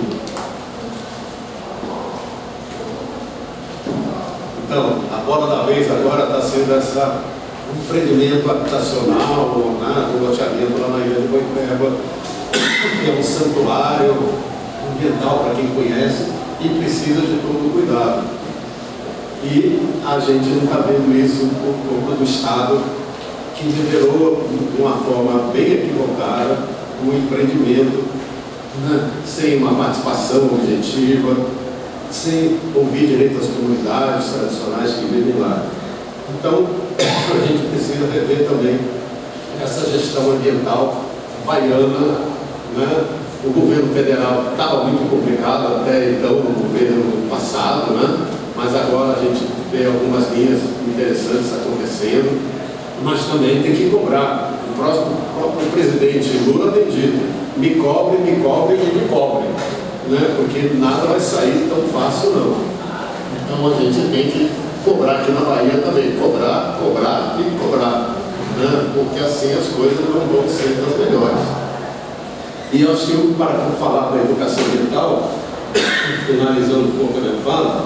Então, a bola da vez agora está sendo um empreendimento habitacional, né? Do loteamento lá na ilha de Boipeba, que é um santuário ambiental para quem conhece e precisa de todo cuidado. E a gente não está vendo isso por conta do Estado, que liberou de uma forma bem equivocada um empreendimento, né, sem uma participação objetiva, sem ouvir direito às comunidades tradicionais que vivem lá. Então, a gente precisa rever também essa gestão ambiental baiana, né? O governo federal estava muito complicado até então, no governo passado, né? Mas agora a gente vê algumas linhas interessantes acontecendo, mas também tem que cobrar. O próprio presidente Lula tem dito: me cobre, me cobre e me cobre, né? Porque nada vai sair tão fácil não. Então a gente tem que cobrar aqui na Bahia também, cobrar e cobrar, né? Porque assim as coisas não vão ser das melhores. E eu acho que para falar da educação ambiental, finalizando um pouco a minha fala,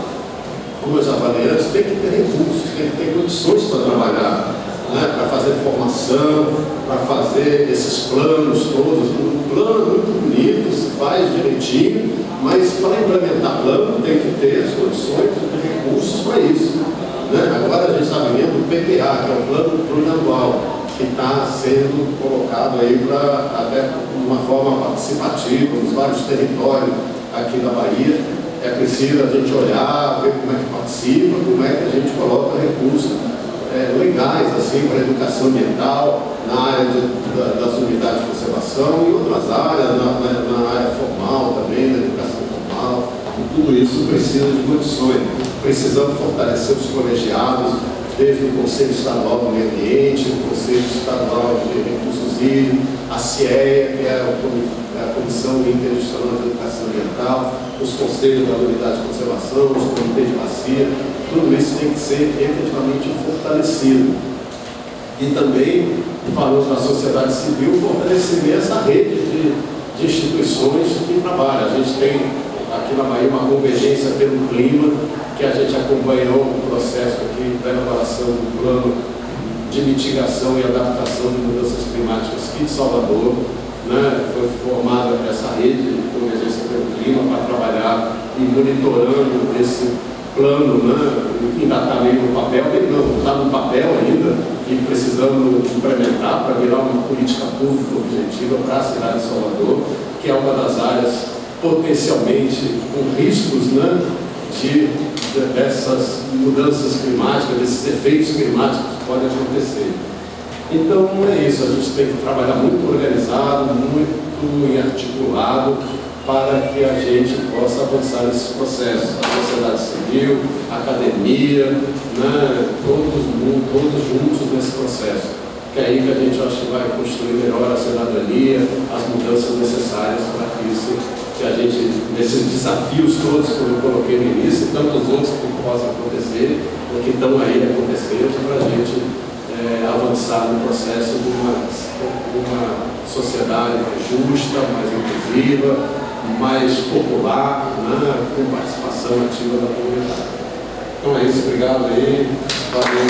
como eu já falei antes, tem que ter recursos, tem que ter condições para trabalhar, né? Para fazer formação, para fazer esses planos todos. Um plano muito bonito, se faz direitinho, mas para implementar plano tem que ter as condições e recursos para isso, né? Agora a gente está vivendo o PPA, que é o Plano Plurianual, que está sendo colocado aí para até uma forma participativa nos vários territórios aqui da Bahia. É preciso a gente olhar, ver como é que participa, como é que a gente coloca recursos legais assim, para a educação ambiental, na área das unidades de conservação e outras áreas, na área formal também, na educação formal. E tudo isso precisa de condições. Precisamos fortalecer os colegiados, desde o Conselho Estadual do Meio Ambiente, o Conselho Estadual de Recursos Hídricos, a CIEA, que é a Comissão Interinstitucional de Educação Ambiental, os conselhos da unidade de conservação, os comitês de bacia, tudo isso tem que ser efetivamente fortalecido. E também, falando da sociedade civil, fortalecer essa rede de instituições que trabalham. A gente tem aqui na Bahia uma convergência pelo clima, que a gente acompanhou o processo aqui da elaboração do plano de mitigação e adaptação de mudanças climáticas aqui de Salvador, né? Foi formada essa rede de convergência pelo clima para trabalhar e monitorando esse plano, né? Ainda está meio no papel, ele não está no papel ainda, e precisamos implementar para virar uma política pública objetiva para a cidade de Salvador, que é uma das áreas potencialmente com riscos, né? Dessas mudanças climáticas, desses efeitos climáticos que podem acontecer. Então é isso, a gente tem que trabalhar muito organizado, muito articulado, para que a gente possa avançar nesses processos. A sociedade civil, a academia, né? todos juntos nesse processo. Que é aí que a gente acho que vai construir melhor a cidadania, as mudanças necessárias para que isso, que a gente, nesses desafios todos que eu coloquei no início, e tantos outros que possam acontecer, ou que estão aí acontecendo, para a gente avançar no processo de uma sociedade mais justa, mais inclusiva, mais popular, né, com participação ativa da comunidade. Então é isso, obrigado aí, valeu.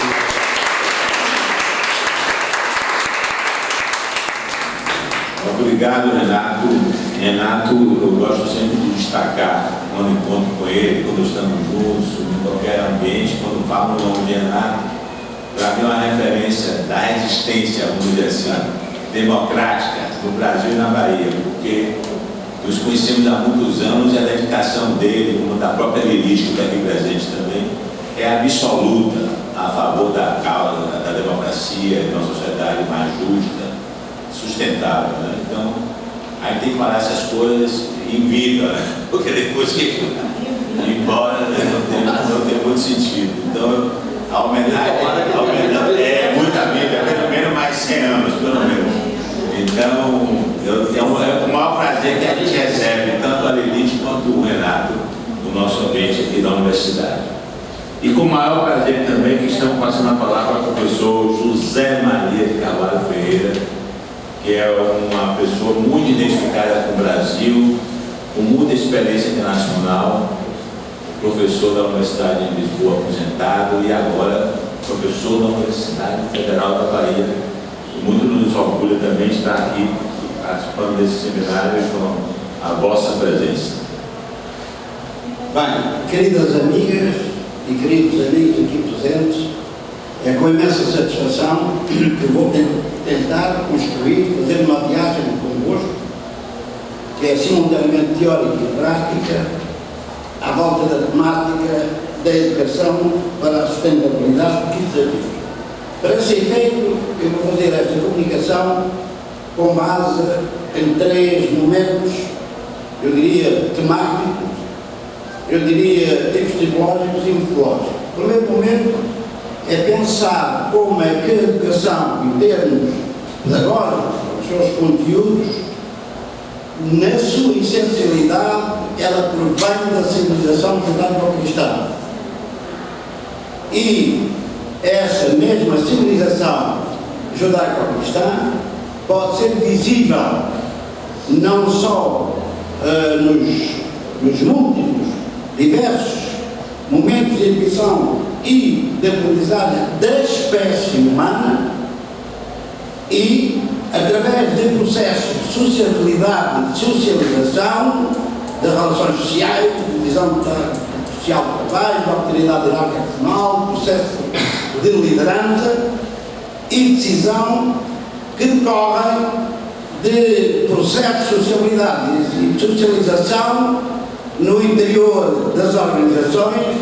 Obrigado, Renato. Renato, eu gosto sempre de destacar quando encontro com ele, quando estamos juntos, em qualquer ambiente, quando falo o nome de Renato, para mim é uma referência da resistência, vamos dizer assim, democrática no Brasil e na Bahia, porque nos conhecemos há muitos anos e a dedicação dele, como da própria Lilis, que está aqui presente também, é absoluta a favor da causa da democracia, de uma sociedade mais justa, sustentável, né? Então, a gente tem que falar essas coisas em vida, né? Porque depois que ir embora, né, não tem muito sentido. Então, a homenagem é muita vida, pelo menos mais 100 anos, pelo menos. Então, é o maior prazer que a gente recebe, tanto a Lilith quanto o Renato, no nosso ambiente aqui da universidade. E com o maior prazer também que estamos passando a palavra ao professor José Maria de Carvalho Ferreira, que é uma pessoa muito identificada com o Brasil, com muita experiência internacional, professor da Universidade de Lisboa aposentado e agora professor da Universidade Federal da Bahia. E muito nos orgulha também estar aqui participando desse seminário com a vossa presença. Bem, queridas amigas e queridos amigos aqui presentes, é com imensa satisfação que eu vou tentar construir, fazer uma viagem convosco, que é simultaneamente teórica e prática, à volta da temática da educação para a sustentabilidade e desafios. Para esse efeito, eu vou fazer esta comunicação com base em 3 momentos, eu diria temáticos, eu diria epistemológicos e metodológicos. O primeiro momento é pensar como é que a educação, em termos pedagógicos, os seus conteúdos, na sua essencialidade, ela provém da civilização judaico-cristã. E essa mesma civilização judaico-cristã pode ser visível não só nos múltiplos, diversos momentos de evolução e de aprendizagem da espécie humana e através de processos de sociabilidade, de socialização, de relações sociais, de divisão social do trabalho, da autoridade hierárquica nacional, processo de liderança e decisão que decorrem de processos de sociabilidade e de socialização no interior das organizações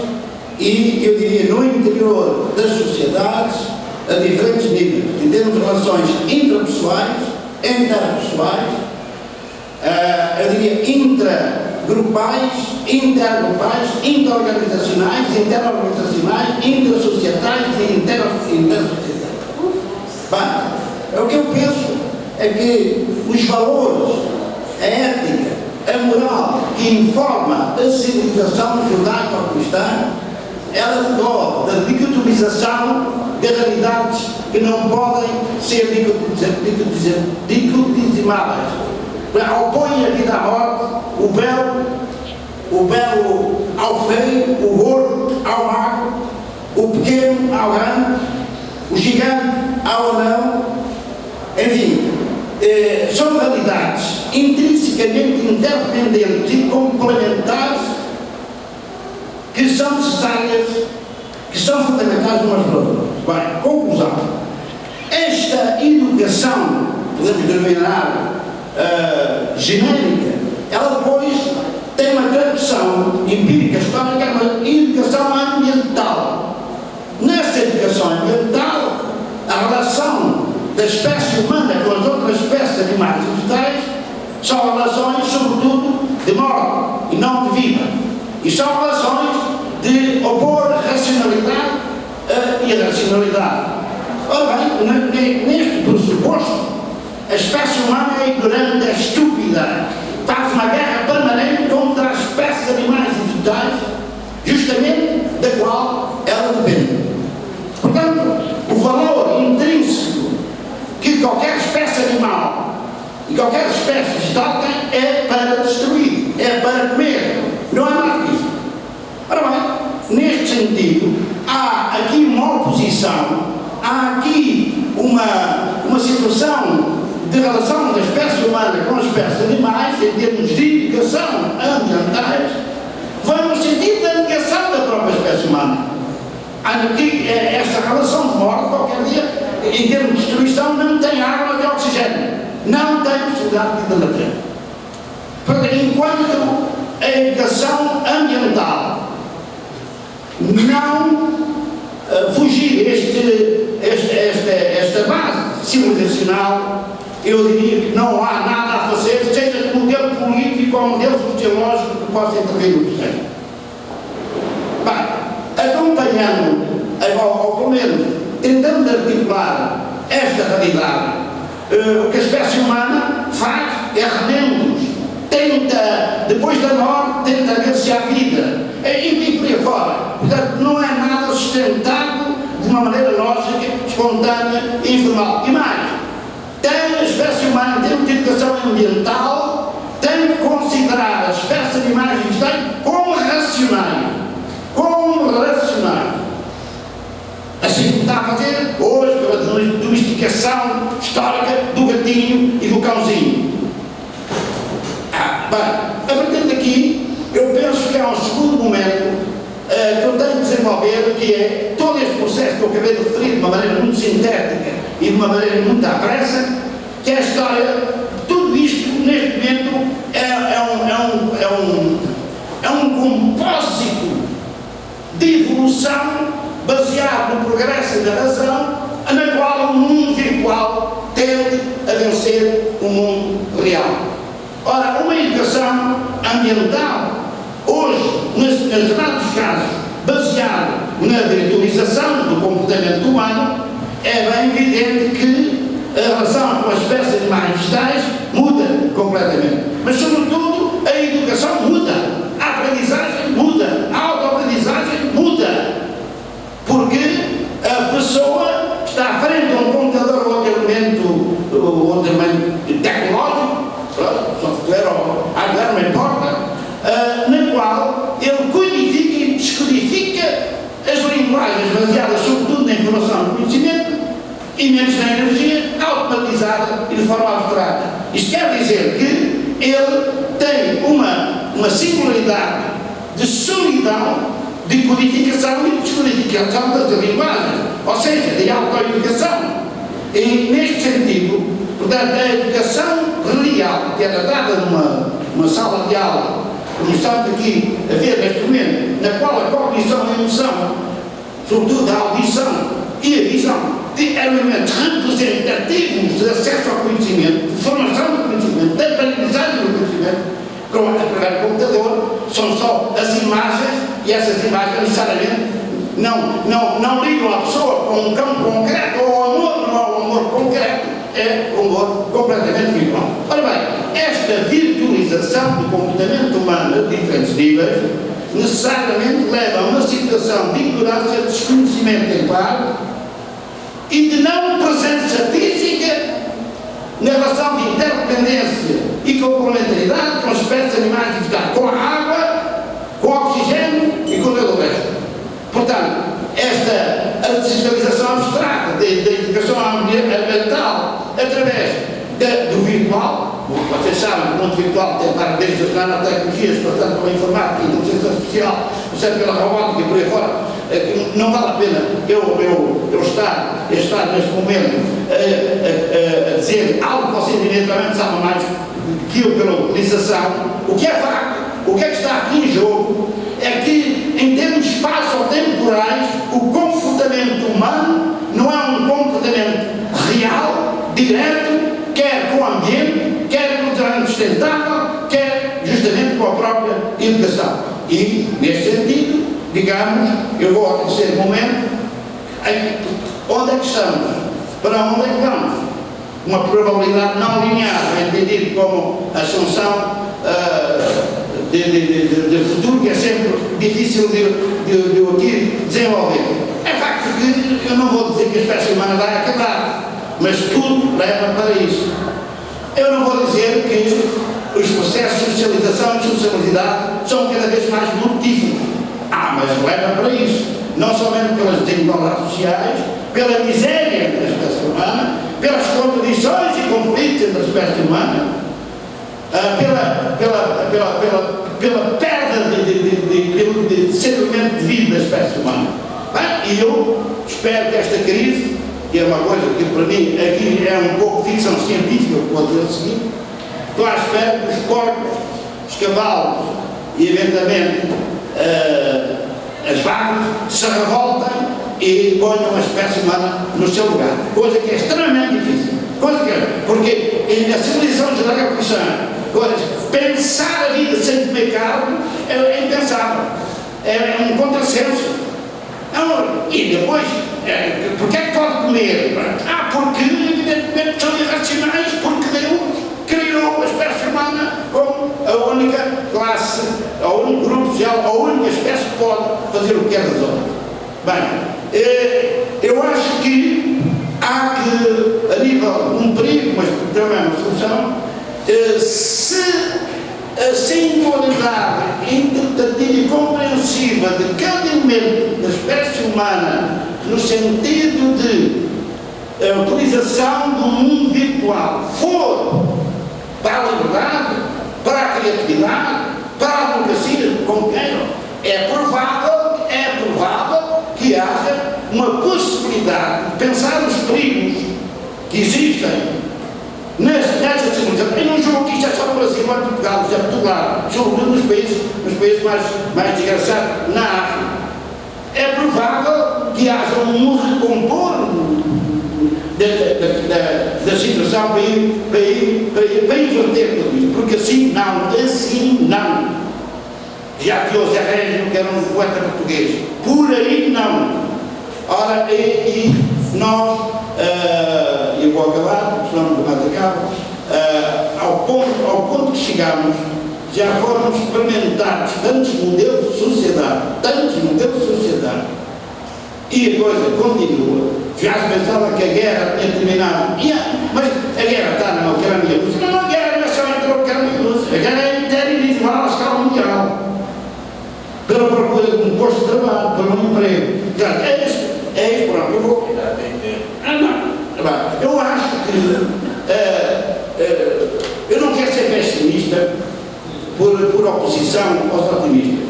e, eu diria, no interior das sociedades a diferentes níveis, em termos de relações intrapessoais, interpessoais, eu diria intragrupais, intergrupais, interorganizacionais, interorganizacionais, intersocietais e intersocietais. Bem, o que eu penso é que os valores, a ética, a moral que informa a civilização judaico-cristã, ela decorre da dicotomização de realidades que não podem ser dicotizimáveis. Opõe a vida à morte, o belo ao feio, o gordo ao magro, o pequeno ao grande, o gigante ao anão, enfim, são realidades intrinsecamente interdependentes e complementares que são necessárias, que são fundamentais umas para outras. Bem, conclusão. Esta educação, podemos denominar genérica, ela depois tem uma tradução empírica, histórica, uma educação ambiental. Nesta educação ambiental, a relação da espécie humana com as outras espécies animais e vegetais são relações, sobretudo, de morte e não de vida. E são relações de opor racionalidade a irracionalidade. Ora bem, neste pressuposto, a espécie humana é ignorante, é estúpida, faz uma guerra permanente contra as espécies animais e vegetais, justamente da qual ela depende. Portanto, o valor intrínseco que qualquer espécie animal e qualquer espécie vegetal tem é para destruir, é para comer, não é mais que isso. Ora bem, neste sentido, há aqui uma oposição, há aqui uma situação de relação da espécie humana com as espécies animais, em termos de educação ambientais, vai no sentido da negação da própria espécie humana. Aqui, esta relação de morte, qualquer dia, em termos de destruição, não tem água de oxigênio, não tem possibilidade de vida na Terra. Portanto, enquanto a educação ambiental não fugir esta base civilizacional, eu diria que não há nada a fazer, seja de modelo político ou modelo sociológico que possa intervir no processo. Bem, acompanhando, ou pelo menos tentando articular esta realidade, o que a espécie humana faz é remendos, tenta, depois da morte, tenta ver-se à vida, e por aí fora. Portanto, não é nada sustentado de uma maneira lógica, espontânea e informal. E mais, a espécie humana, em termos de educação ambiental, tem que considerar as espécies animais e vegetais como racionais. Assim como está a fazer hoje pela domesticação histórica do gatinho e do cãozinho. Bem, a partir daqui, eu penso que há um segundo momento que eu tenho de desenvolver, que é todo este processo que eu acabei de referir de uma maneira muito sintética e de uma maneira muito à pressa, que é a história, tudo isto neste momento é um compósito de evolução baseado no progresso e na razão, na qual o mundo virtual tende a vencer o mundo real. Ora, uma educação ambiental, hoje, nos vários casos, baseada na virtualização do comportamento humano, é bem evidente que a relação com as espécies animais e vegetais muda completamente. Mas, sobretudo, a educação muda, a aprendizagem muda, a autoaprendizagem muda. Por ou também tecnológico, software ou hardware, não importa, na qual ele codifica e descodifica as linguagens baseadas sobretudo na informação e conhecimento e menos na energia, automatizada e de forma abstrata. Isto quer dizer que ele tem uma singularidade de solidão de codificação e descodificação das linguagens, ou seja, de autoeducação. E neste sentido, portanto, a educação real que era dada numa sala de aula, como estamos aqui a ver neste momento, na qual a cognição e a emoção, sobretudo a audição e a visão, eram elementos representativos de acesso ao conhecimento, de formação do conhecimento, de aprendizagem do conhecimento, através do computador, são só as imagens, e essas imagens necessariamente não ligam a pessoa com um campo concreto, ou ao amor, não ao amor concreto, é um amor completamente virtual. Ora bem, esta virtualização do comportamento humano a diferentes níveis necessariamente leva a uma situação de ignorância, de desconhecimento em parte e de não presença física na relação de interdependência e complementaridade com as espécies animais e vegetais, com a água, com o oxigênio e com todo o resto. Portanto, esta artificialização abstrata da educação ambiental através do virtual, vocês sabem que o mundo virtual tem para desde as nanotecnologias, portanto, pela informática, inteligência artificial, pela robótica e por aí fora, não vale a pena eu estar neste momento a dizer algo que vocês evidentemente sabem mais que eu pela utilização. O que é facto, o que é que está aqui em jogo, é que em termos espaço-temporais o comportamento humano não é um comportamento real, direto, quer com o ambiente, quer com o desenvolvimento sustentável, quer justamente com a própria educação. E, neste sentido, digamos, eu vou ao terceiro momento, onde é que estamos? Para onde é que vamos? Uma probabilidade não linear, entendido como a assunção de futuro, que é sempre difícil de aqui desenvolver. É facto que eu não vou dizer que a espécie humana vai acabar, mas tudo leva para isso. Eu não vou dizer que os processos de socialização e de sociabilidade são cada vez mais mortíferos. Mas leva para isso, não somente pelas desigualdades sociais, pela miséria da espécie humana, pelas contradições e conflitos entre a espécie humana, pela perda de sentimento de vida da espécie humana. Bem, e eu espero que esta crise, que é uma coisa que para mim aqui é um pouco ficção científica, que vou dizer o seguinte, estou à espera que os porcos, os cavalos e eventualmente as vacas se revoltem e ponham a espécie humana no seu lugar, coisa que é extremamente difícil, porque na civilização judaico-cristã, pensar a vida sem comer carne é impensável, é um contrassenso. E depois, porque é que pode comer? Porque evidentemente são irracionais, porque Deus criou a espécie humana como a única classe, o único grupo social, a única espécie que pode fazer o que quer das outras. Bem, eu acho que há que, a nível de um perigo, mas também uma solução, se a singularidade interpretativa e compreensiva de cada elemento da espécie humana, no sentido de a utilização do mundo virtual, for para a liberdade, para a criatividade, para a democracia, como queiram, é provável que haja uma possibilidade de pensar os perigos que existem nessa civilização. Eu não julgo que isto é só no Brasil, não é Portugal, isto é Portugal, sobretudo nos países mais desgraçados, na África. É provável que haja um recompor da situação para inverter tudo isto, porque assim não. Já que José Régio, que era um poeta português, por aí não. Ora, e nós, eu vou acabar, senão não mais acabo, ao ponto que chegamos, já foram experimentados tantos modelos de sociedade, e a coisa continua. Já se pensava que a guerra tinha terminado, mas a posto de trabalho, para um emprego. Portanto, é isso, pronto, eu vou. Eu acho que eu não quero ser pessimista por oposição aos otimistas,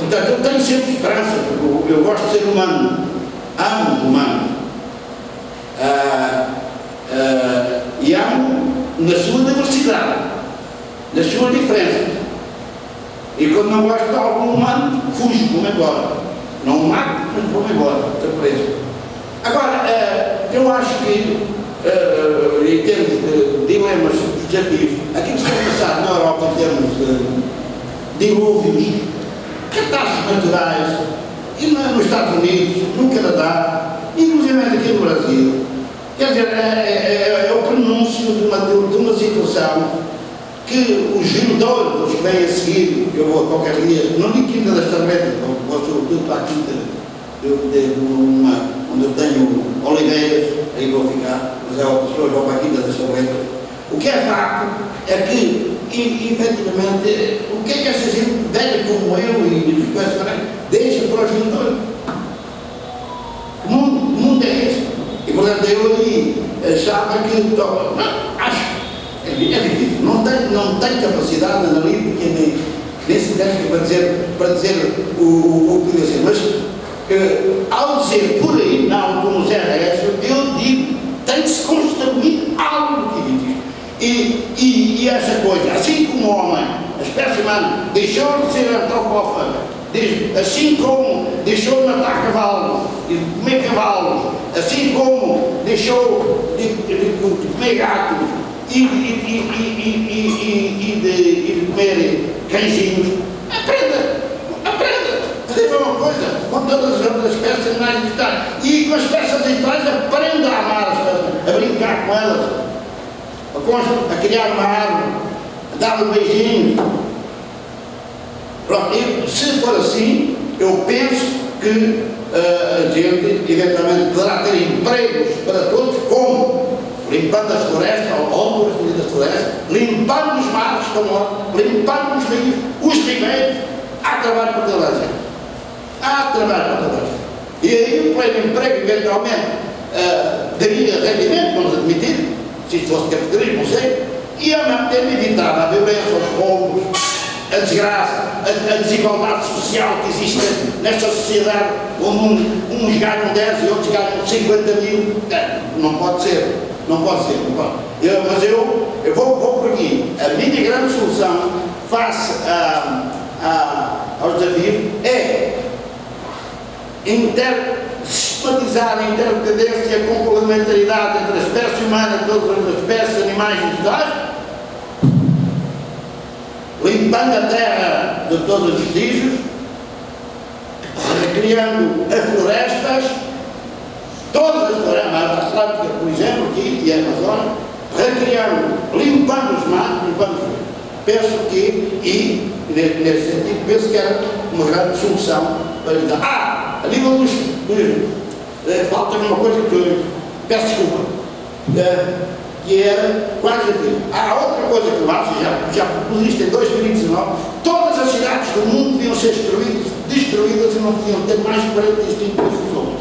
portanto, eu tenho sempre esperança, porque eu gosto de ser humano, amo o humano, e amo na sua diversidade, na sua diferença. E quando não gosto de algum humano, fujo, vou-me embora. Não mato, mas vou-me embora, estou preso. Agora, eu acho que, em termos de dilemas, desafios, aquilo que se tem passado na Europa em termos de dilúvios, catástrofes naturais, e nos Estados Unidos, no Canadá, inclusive aqui no Brasil, quer dizer, é o prenúncio de uma situação que os vendedores que vêm a seguir, eu vou a qualquer dia, não digo Quinta das Tarretas, vou sobretudo para a Quinta onde eu tenho oliveiras, aí vou ficar, mas é uma pessoa, vou para a Quinta das Tarretas. O que é facto é que, efetivamente, o que é que essa gente velha como eu e os pais deixa para os vendedores? O mundo é esse. E, portanto, eu ali achava que, acho, é difícil, não tenho capacidade analítica nem se deve para dizer o que deve ser, mas ao dizer por aí, não como Zé Récio, eu digo, tem de se construir algo que existe. E essa coisa, assim como o homem, a espécie humana, deixou de ser antropófaga, assim como deixou de matar cavalos e de comer cavalos, assim como deixou de comer gatos, e de comer cãezinhos, aprenda, fazer uma coisa com todas as outras espécies animais vegetais, e com as espécies vegetais aprenda a amar as espécies, a brincar com elas, a criar uma árvore, a dar um beijinho. Pronto, se for assim, eu penso que a gente eventualmente poderá ter empregos para todos, como limpando as florestas, ou as medidas florestas, limpando os mares, limpando os rios, os ribeiros. Há trabalho para toda a gente. Há trabalho para toda a gente. E aí o pleno emprego, eventualmente, daria rendimento, vamos admitir, se isto fosse capitalismo, não sei, e ao mesmo tempo evitar a violência, os roubos, a desgraça, a desigualdade social que existe nesta sociedade, onde uns ganham 10 e outros ganham 50 mil. Não pode ser. Não pode ser, não pode. Mas eu vou por aqui. A minha grande solução face aos desafios é sistematizar a interdependência e a complementaridade entre a espécie humana e todas as espécies animais e vegetais, limpando a terra de todos os vestígios, recriando as florestas, todas as florestas, a Atlântica, por exemplo, aqui e a Amazônia, recriando, limpando os mares, limpando os rios. Penso que, e nesse sentido, penso que era uma grande solução para evitar. A nível dos falta-me uma coisa que eu peço desculpa, que era quase aquilo. Há outra coisa que eu acho, já propus isto em 2019, todas as cidades do mundo deviam ser destruídas e não podiam ter mais de 40 distintas pessoas.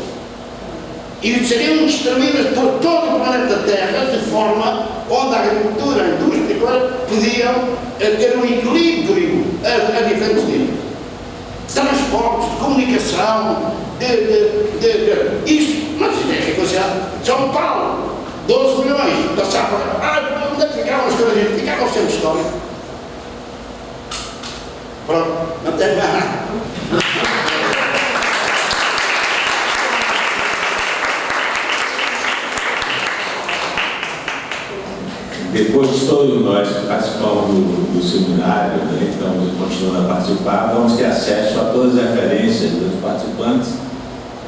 E seriam destruídas por todo o planeta Terra, de forma onde a agricultura, a indústria, podiam ter um equilíbrio a diferentes níveis. Transportes, de comunicação, isto, mas isto é considerado São Paulo, 12 milhões, passava, onde é que ficavam as coisas? Ficavam sem história. Pronto, não tem mais nada. Depois de todos nós que participamos do seminário, né, estamos continuando a participar, vamos ter acesso a todas as referências dos participantes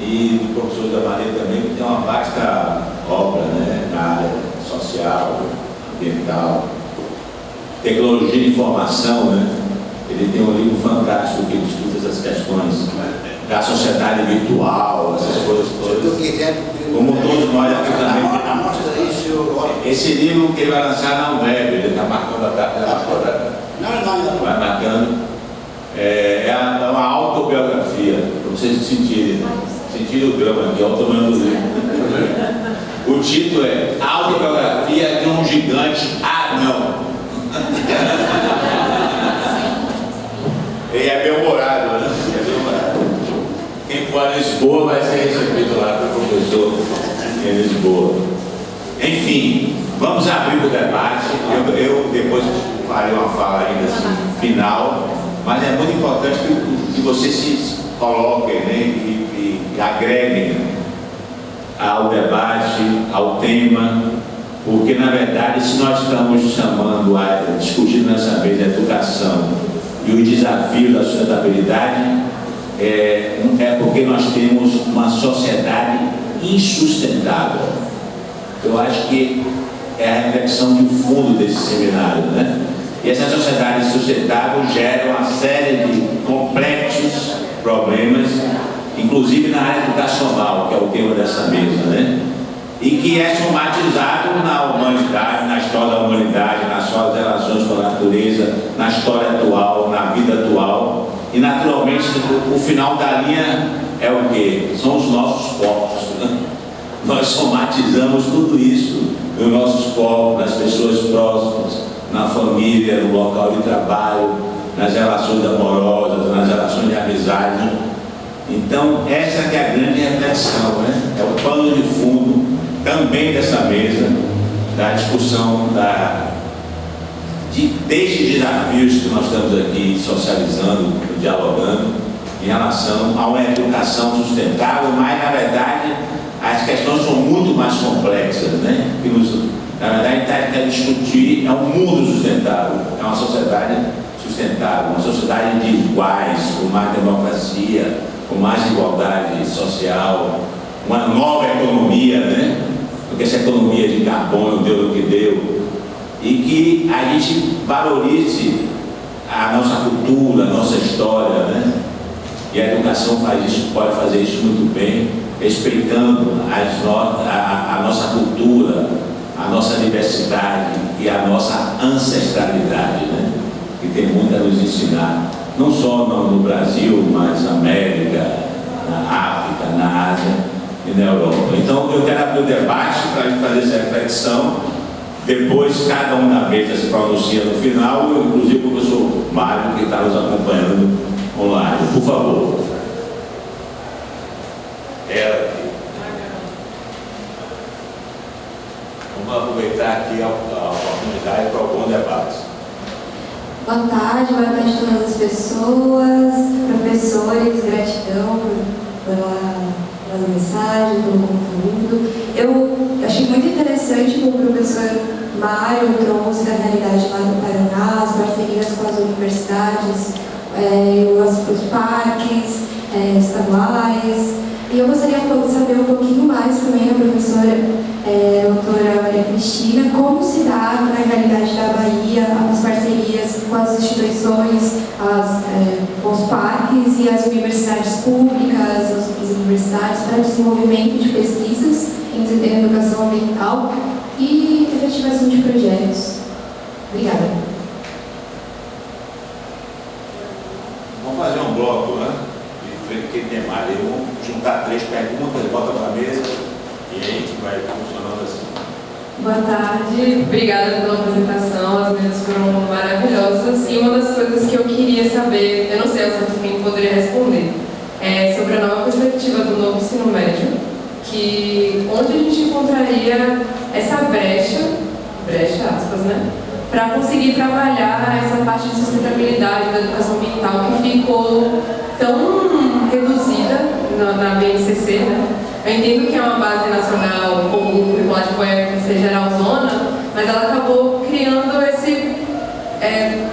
e do professor Damarê também, que tem uma vasta obra, né, na área social, ambiental, tecnologia de informação, né? Ele tem um livro fantástico que estuda essas questões da sociedade virtual, essas coisas todas. Como todos nós aqui também. Esse livro que ele vai lançar na web, ele está marcando a data, vai marcando. É uma autobiografia, para vocês sentirem o drama aqui, olha o tamanho do livro. O título é Autobiografia de um Gigante Anão. Ele é bem-humorado, né? É bem-humorado. Quem for a Lisboa vai ser recebido lá pelo professor em Lisboa. Enfim, vamos abrir o debate. Eu depois farei uma fala ainda assim, final, mas é muito importante que vocês se coloquem, né, e agreguem ao debate, ao tema, porque na verdade, se nós estamos discutindo nessa vez a educação e os desafios da sustentabilidade, é porque nós temos uma sociedade insustentável. Eu acho que é a reflexão de fundo desse seminário, né? E essa sociedade insustentável gera uma série de complexos problemas, inclusive na área educacional, que é o tema dessa mesa, né? E que é somatizado na humanidade, na história da humanidade, nas suas relações com a natureza, na história atual, na vida atual. E naturalmente o final da linha é o quê? São os nossos corpos, né? Nós somatizamos tudo isso nos nossos corpos, nas pessoas próximas, na família, no local de trabalho, nas relações amorosas, nas relações de amizade. Então, essa que é a grande reflexão, né? É o pano de fundo também dessa mesa, da discussão destes desafios que nós estamos aqui socializando, dialogando, em relação a uma educação sustentável, mas, na verdade, as questões são muito mais complexas, né? Na verdade, a gente quer discutir um mundo sustentável, é uma sociedade sustentável, uma sociedade de iguais, com mais democracia, com mais igualdade social, uma nova economia, né? Porque essa economia de carbono deu o que deu, e que a gente valorize a nossa cultura, a nossa história, né? E a educação faz isso, pode fazer isso muito bem, respeitando a nossa cultura, a nossa diversidade e a nossa ancestralidade, né? Que tem muito a nos ensinar, não só no Brasil, mas na América, na África, na Ásia e na Europa. Então eu quero abrir o debate para a gente fazer essa reflexão. Depois cada um da mesa se pronuncia no final, inclusive o professor Mário, que está nos acompanhando online. Por favor. Ela aqui. Vamos aproveitar aqui a oportunidade para algum debate. Boa tarde a todas as pessoas, professores, gratidão pelas mensagens, pelo conteúdo. Eu achei muito interessante o professor Mário trouxe da realidade lá do Paraná, as parcerias com as universidades, os parques estaduais. E eu gostaria de saber um pouquinho mais também, a professora doutora Maria Cristina, como se dá na realidade da Bahia as parcerias com as instituições, com os parques e as universidades públicas, as universidades, para desenvolvimento de pesquisas em educação ambiental e efetivação de projetos. Obrigada. Vamos fazer um bloco, né? Que tem mais. Vamos juntar 3 perguntas, bota para a mesa e a gente vai funcionando assim. Boa tarde, obrigada pela apresentação, as mesas foram maravilhosas. E uma das coisas que eu queria saber, eu não sei se quem poderia responder, é sobre a nova perspectiva do novo ensino médio, que onde a gente encontraria essa brecha aspas, né? Para conseguir trabalhar essa parte de sustentabilidade da educação ambiental que ficou tão reduzida na BNCC, né? Eu entendo que é uma base nacional comum curricular de POE geral-zona, mas ela acabou criando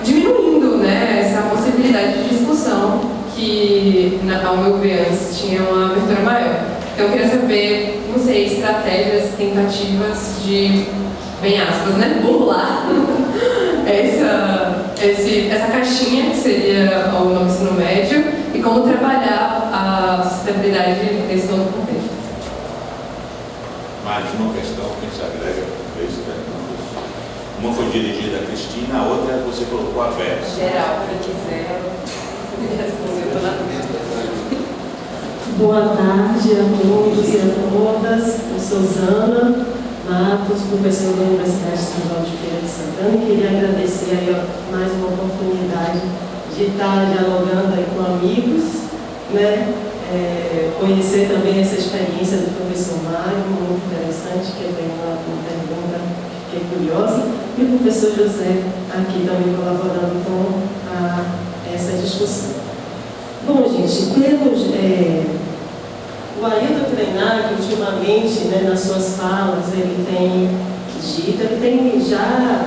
diminuindo, né, essa possibilidade de discussão que, ao meu ver, antes tinha uma abertura maior. Então eu queria saber, não sei, estratégias, tentativas de, bem aspas, né, burlar essa caixinha que seria o novo ensino médio e como trabalhar a sustentabilidade nesse novo contexto. Mais uma questão que a gente agrega a 3 perguntas. Uma foi dirigida a Cristina, a outra você colocou aberta. Geral, para quiser. responder pela Boa tarde a todos e a todas. Eu sou Zana Matos, professora da Universidade Estadual de Feira de Santana, e queria agradecer aí, mais uma oportunidade de estar dialogando aí com amigos, né? Conhecer também essa experiência do professor Mário, muito interessante, que eu tenho uma pergunta, fiquei curiosa, e o professor José aqui também colaborando com essa discussão. Bom, gente, temos o Ailton Krenak, ultimamente, né, nas suas falas, ele tem dito, ele tem já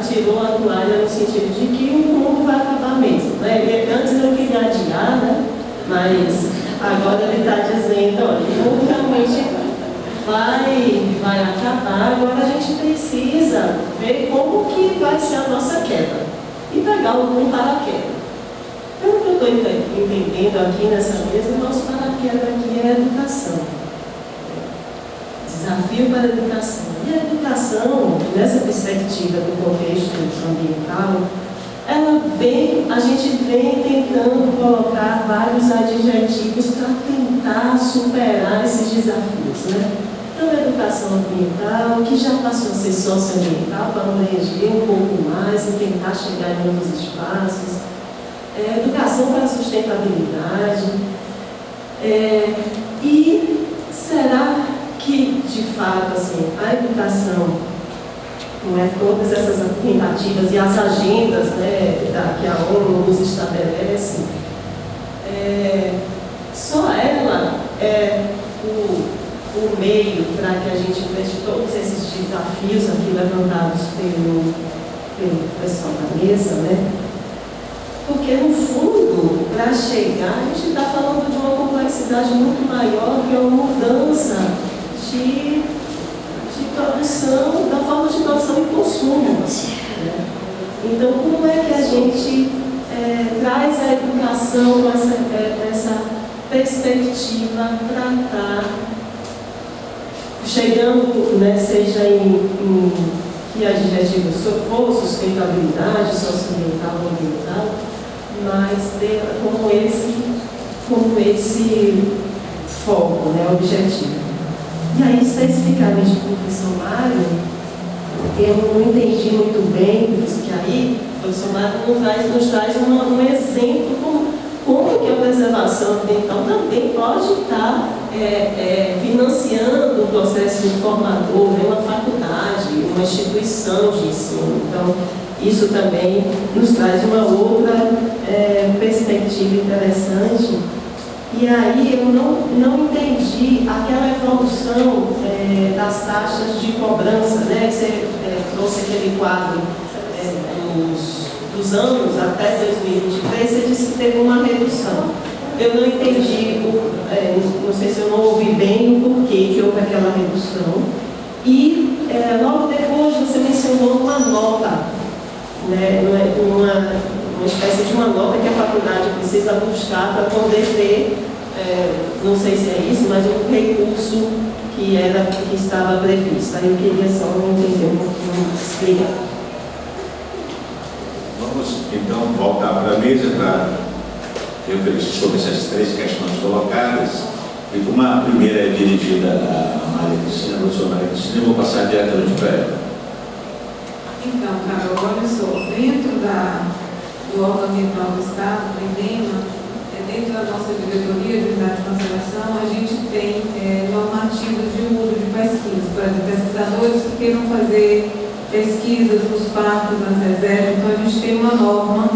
tirou a toalha no sentido de que o mundo vai acabar mesmo. Né? Ele antes não queria adiar, né? Mas agora ele está dizendo, olha, o mundo realmente vai acabar, agora a gente precisa ver como que vai ser a nossa queda e pegar o mundo para a queda. Pelo que eu estou entendendo aqui nessa mesa, o nosso paraquedas aqui é a educação. Desafio para a educação. E a educação, nessa perspectiva do contexto ambiental, a gente vem tentando colocar vários adjetivos para tentar superar esses desafios, né? Então, a educação ambiental, que já passou a ser socioambiental, para abranger um pouco mais e tentar chegar em outros espaços. Educação para a sustentabilidade. E será que, de fato, assim, a educação, todas essas tentativas e as agendas, né, que a ONU nos estabelece, só ela é o meio para que a gente enfrente todos esses desafios aqui levantados pelo pessoal da mesa, né? Porque, no fundo, para chegar, a gente está falando de uma complexidade muito maior, que é uma mudança de produção, da forma de produção e consumo. Né? Então, como é que a gente traz a educação com essa perspectiva para estar chegando, né, seja em que adjetivos for sustentabilidade, socioambiental ou ambiental, mas como esse foco, né, objetivo. E aí, especificamente para o professor Mário, eu não entendi muito bem, por isso que aí o professor Mário nos traz um exemplo como que a preservação ambiental também pode estar financiando um processo informador, né, uma faculdade, uma instituição de ensino. Então, isso também nos traz uma outra perspectiva interessante. E aí eu não entendi aquela evolução das taxas de cobrança, né? Você trouxe aquele quadro dos anos até 2023, você disse que teve uma redução. Eu não entendi, não sei se eu não ouvi bem o porquê que houve aquela redução. E logo depois você mencionou uma nota, né? Uma espécie de uma nota que a faculdade precisa buscar para poder ter, não sei se é isso, mas um recurso que estava previsto. Aí eu queria só entender um pouquinho mais. Obrigada. Vamos então voltar para a mesa para refletir sobre essas três questões colocadas. E como a primeira é dirigida à Maria Cristina, a professora Maria Cristina, eu vou passar diretamente para ela. Então, Carol, olha só, dentro do órgão ambiental do Estado, do INEMA, dentro da nossa diretoria de unidade de conservação, a gente tem normativas de uso de pesquisa, por exemplo, pesquisadores que queiram fazer pesquisas nos parques, nas reservas, então a gente tem uma norma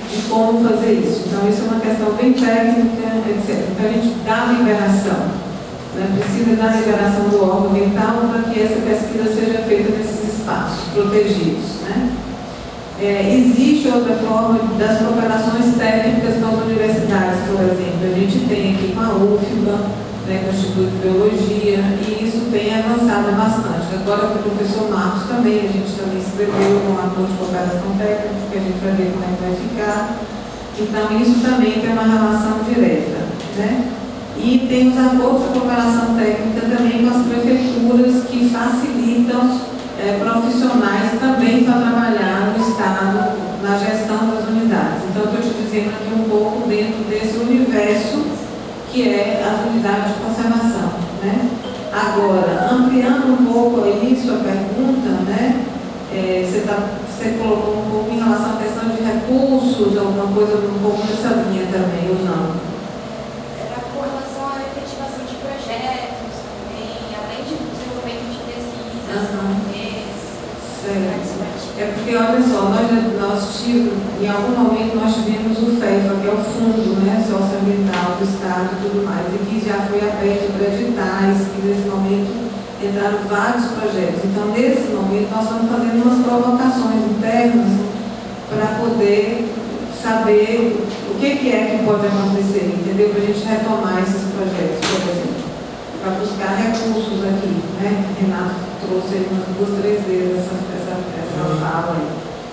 de como fazer isso. Então, isso é uma questão bem técnica, etc. Então, a gente dá a liberação, né? Precisa dar a liberação do órgão ambiental para que essa pesquisa seja feita nesses espaços protegidos, né? Existe outra forma das cooperações técnicas com as universidades, por exemplo. A gente tem aqui com a UFBA, né, com o Instituto de Biologia, e isso tem avançado bastante. Agora, com o professor Marcos também, a gente também escreveu um acordo de cooperação técnica, que a gente vai ver como é que vai ficar. Então, isso também tem uma relação direta, né? E tem os acordos de cooperação técnica também com as prefeituras que facilitam profissionais também para trabalhar no Estado, na gestão das unidades. Então, eu estou te dizendo aqui um pouco dentro desse universo que é as unidades de conservação, né? Agora, ampliando um pouco aí sua pergunta, né? Você colocou um pouco em relação à questão de recursos, alguma coisa um pouco nessa linha também, ou não? Era com relação à efetivação de projetos também, além de desenvolvimento de pesquisas, É porque, olha só, em algum momento nós tivemos o FEFA, que é o Fundo, né, Socioambiental do Estado e tudo mais, e que já foi aberto para editais, que nesse momento entraram vários projetos. Então, nesse momento, nós estamos fazendo umas provocações internas para poder saber o que é que pode acontecer, entendeu? Para a gente retomar esses projetos, por exemplo, para buscar recursos aqui, né? Renato trouxe aí umas 2, 3 vezes essa fala aí,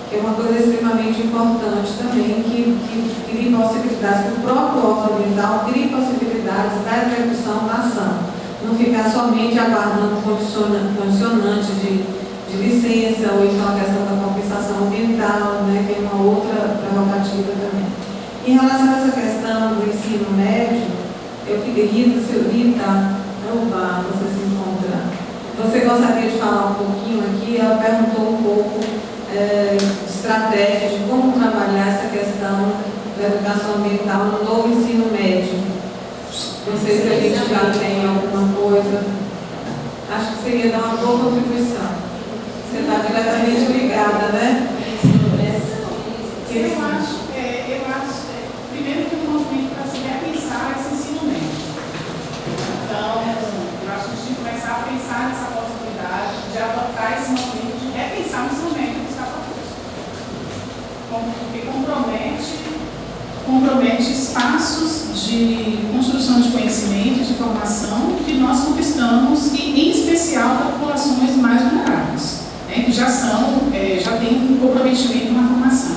que é uma coisa extremamente importante também, que cria possibilidades, que o próprio órgão ambiental cria possibilidades da execução da ação, não ficar somente aguardando condicionante de licença, ou então a questão da compensação ambiental, né, que é uma outra prerrogativa também. Em relação a essa questão do ensino médio, eu queria, Rita, você se encontra. Você gostaria de falar um pouquinho aqui? Ela perguntou um pouco de estratégia de como trabalhar essa questão da educação ambiental no novo ensino médio. Não sei se a gente já tem alguma coisa. Acho que seria dar uma boa contribuição. Você está diretamente ligada, né? Eu acho, primeiro que o movimento para se repensar esse ensino médio. Então, eu acho que a gente tem que começar a pensar nessa possibilidade de adotar esse movimento, de repensar o ensino médio que está proposto. Porque compromete espaços de construção de conhecimento, de formação, que nós conquistamos, e em especial para populações mais vulneráveis, né, que já têm um comprometimento na formação.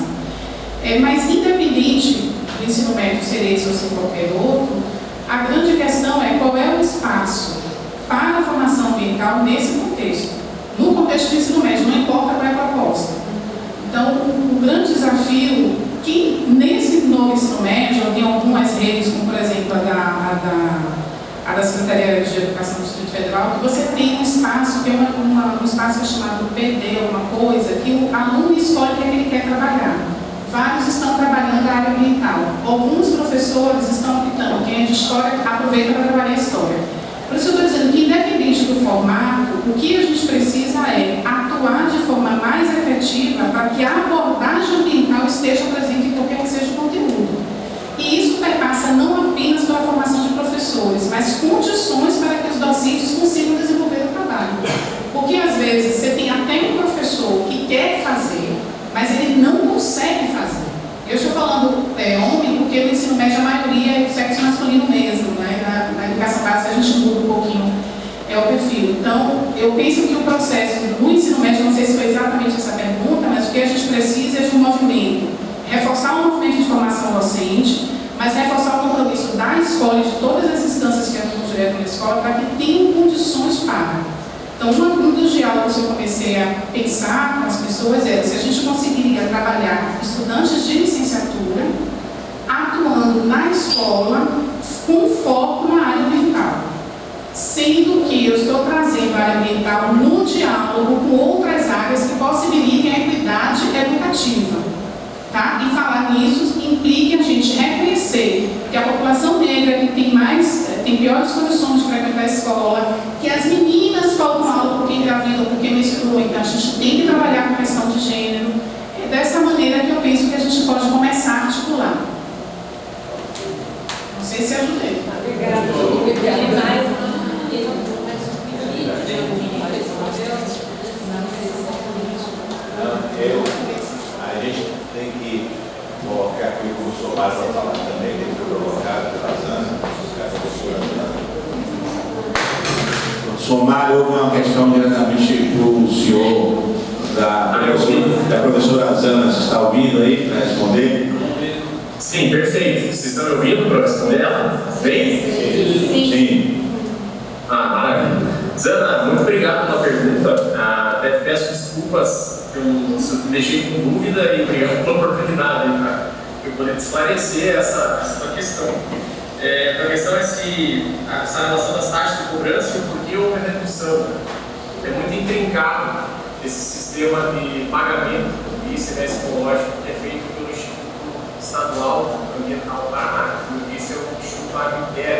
Mas independente do ensino médio ser esse ou ser qualquer outro, a grande questão é qual é o espaço para a formação ambiental nesse contexto. No contexto do ensino médio, não importa qual é a proposta. Então, o grande desafio que nesse novo ensino médio, tem algumas redes, como por exemplo a da Secretaria de Educação do Distrito Federal, que você tem um espaço que é um espaço chamado PD, uma coisa, que o aluno escolhe o que ele quer trabalhar. Vários estão trabalhando a área ambiental. Alguns professores estão optando, quem é de história aproveita para trabalhar a história. Por isso eu estou dizendo que, independente do formato, o que a gente precisa é atuar de forma mais efetiva para que a abordagem ambiental esteja presente em qualquer que seja o conteúdo. E isso perpassa não apenas pela formação de professores, mas condições para que os docentes consigam desenvolver o trabalho. Porque, às vezes, você tem até um professor que quer fazer, mas ele não consegue fazer. Eu estou falando homem porque no ensino médio a maioria é do sexo masculino mesmo, né? Na educação básica a gente muda um pouquinho o perfil. Então, eu penso que o processo no ensino médio, não sei se foi exatamente essa pergunta, mas o que a gente precisa é de um movimento. Reforçar o movimento de formação docente, mas reforçar o compromisso da escola e de todas as instâncias que atuam direto na escola para que tenham condições para. Então, um dos diálogos que eu comecei a pensar com as pessoas era se a gente conseguiria trabalhar estudantes de licenciatura atuando na escola com foco na área ambiental. Sendo que eu estou trazendo a área ambiental no diálogo com outras áreas que possibilitem a equidade educativa. Tá? E falar nisso implica a gente reconhecer que a população negra que tem piores condições de frequentar a escola, que as meninas faltam aula porque engravidam, porque menstruam, então a gente tem que trabalhar com a questão de gênero. É dessa maneira que eu penso que a gente pode começar a articular. Não sei se ajudei. Obrigada. A gente tem que colocar aqui como o Somário vai falar também, que foi provocado pela Zana, a professora. Somário, houve uma questão diretamente para o senhor da professora Zana. Você está ouvindo aí para responder? Sim, perfeito. Vocês estão me ouvindo para responder ela? Bem? Sim. Maravilha. Zana, muito obrigado pela pergunta. Até peço desculpas, eu me deixei com dúvida e obrigado pela oportunidade. eu poder esclarecer essa questão. A questão é se essa relação das taxas de cobrança e o porquê houve a redução. É muito intrincado esse sistema de pagamento do ICMS ecológico que é feito pelo Instituto Estadual Ambiental do Paraná. Como eu disse, é o Instituto Agrointerno.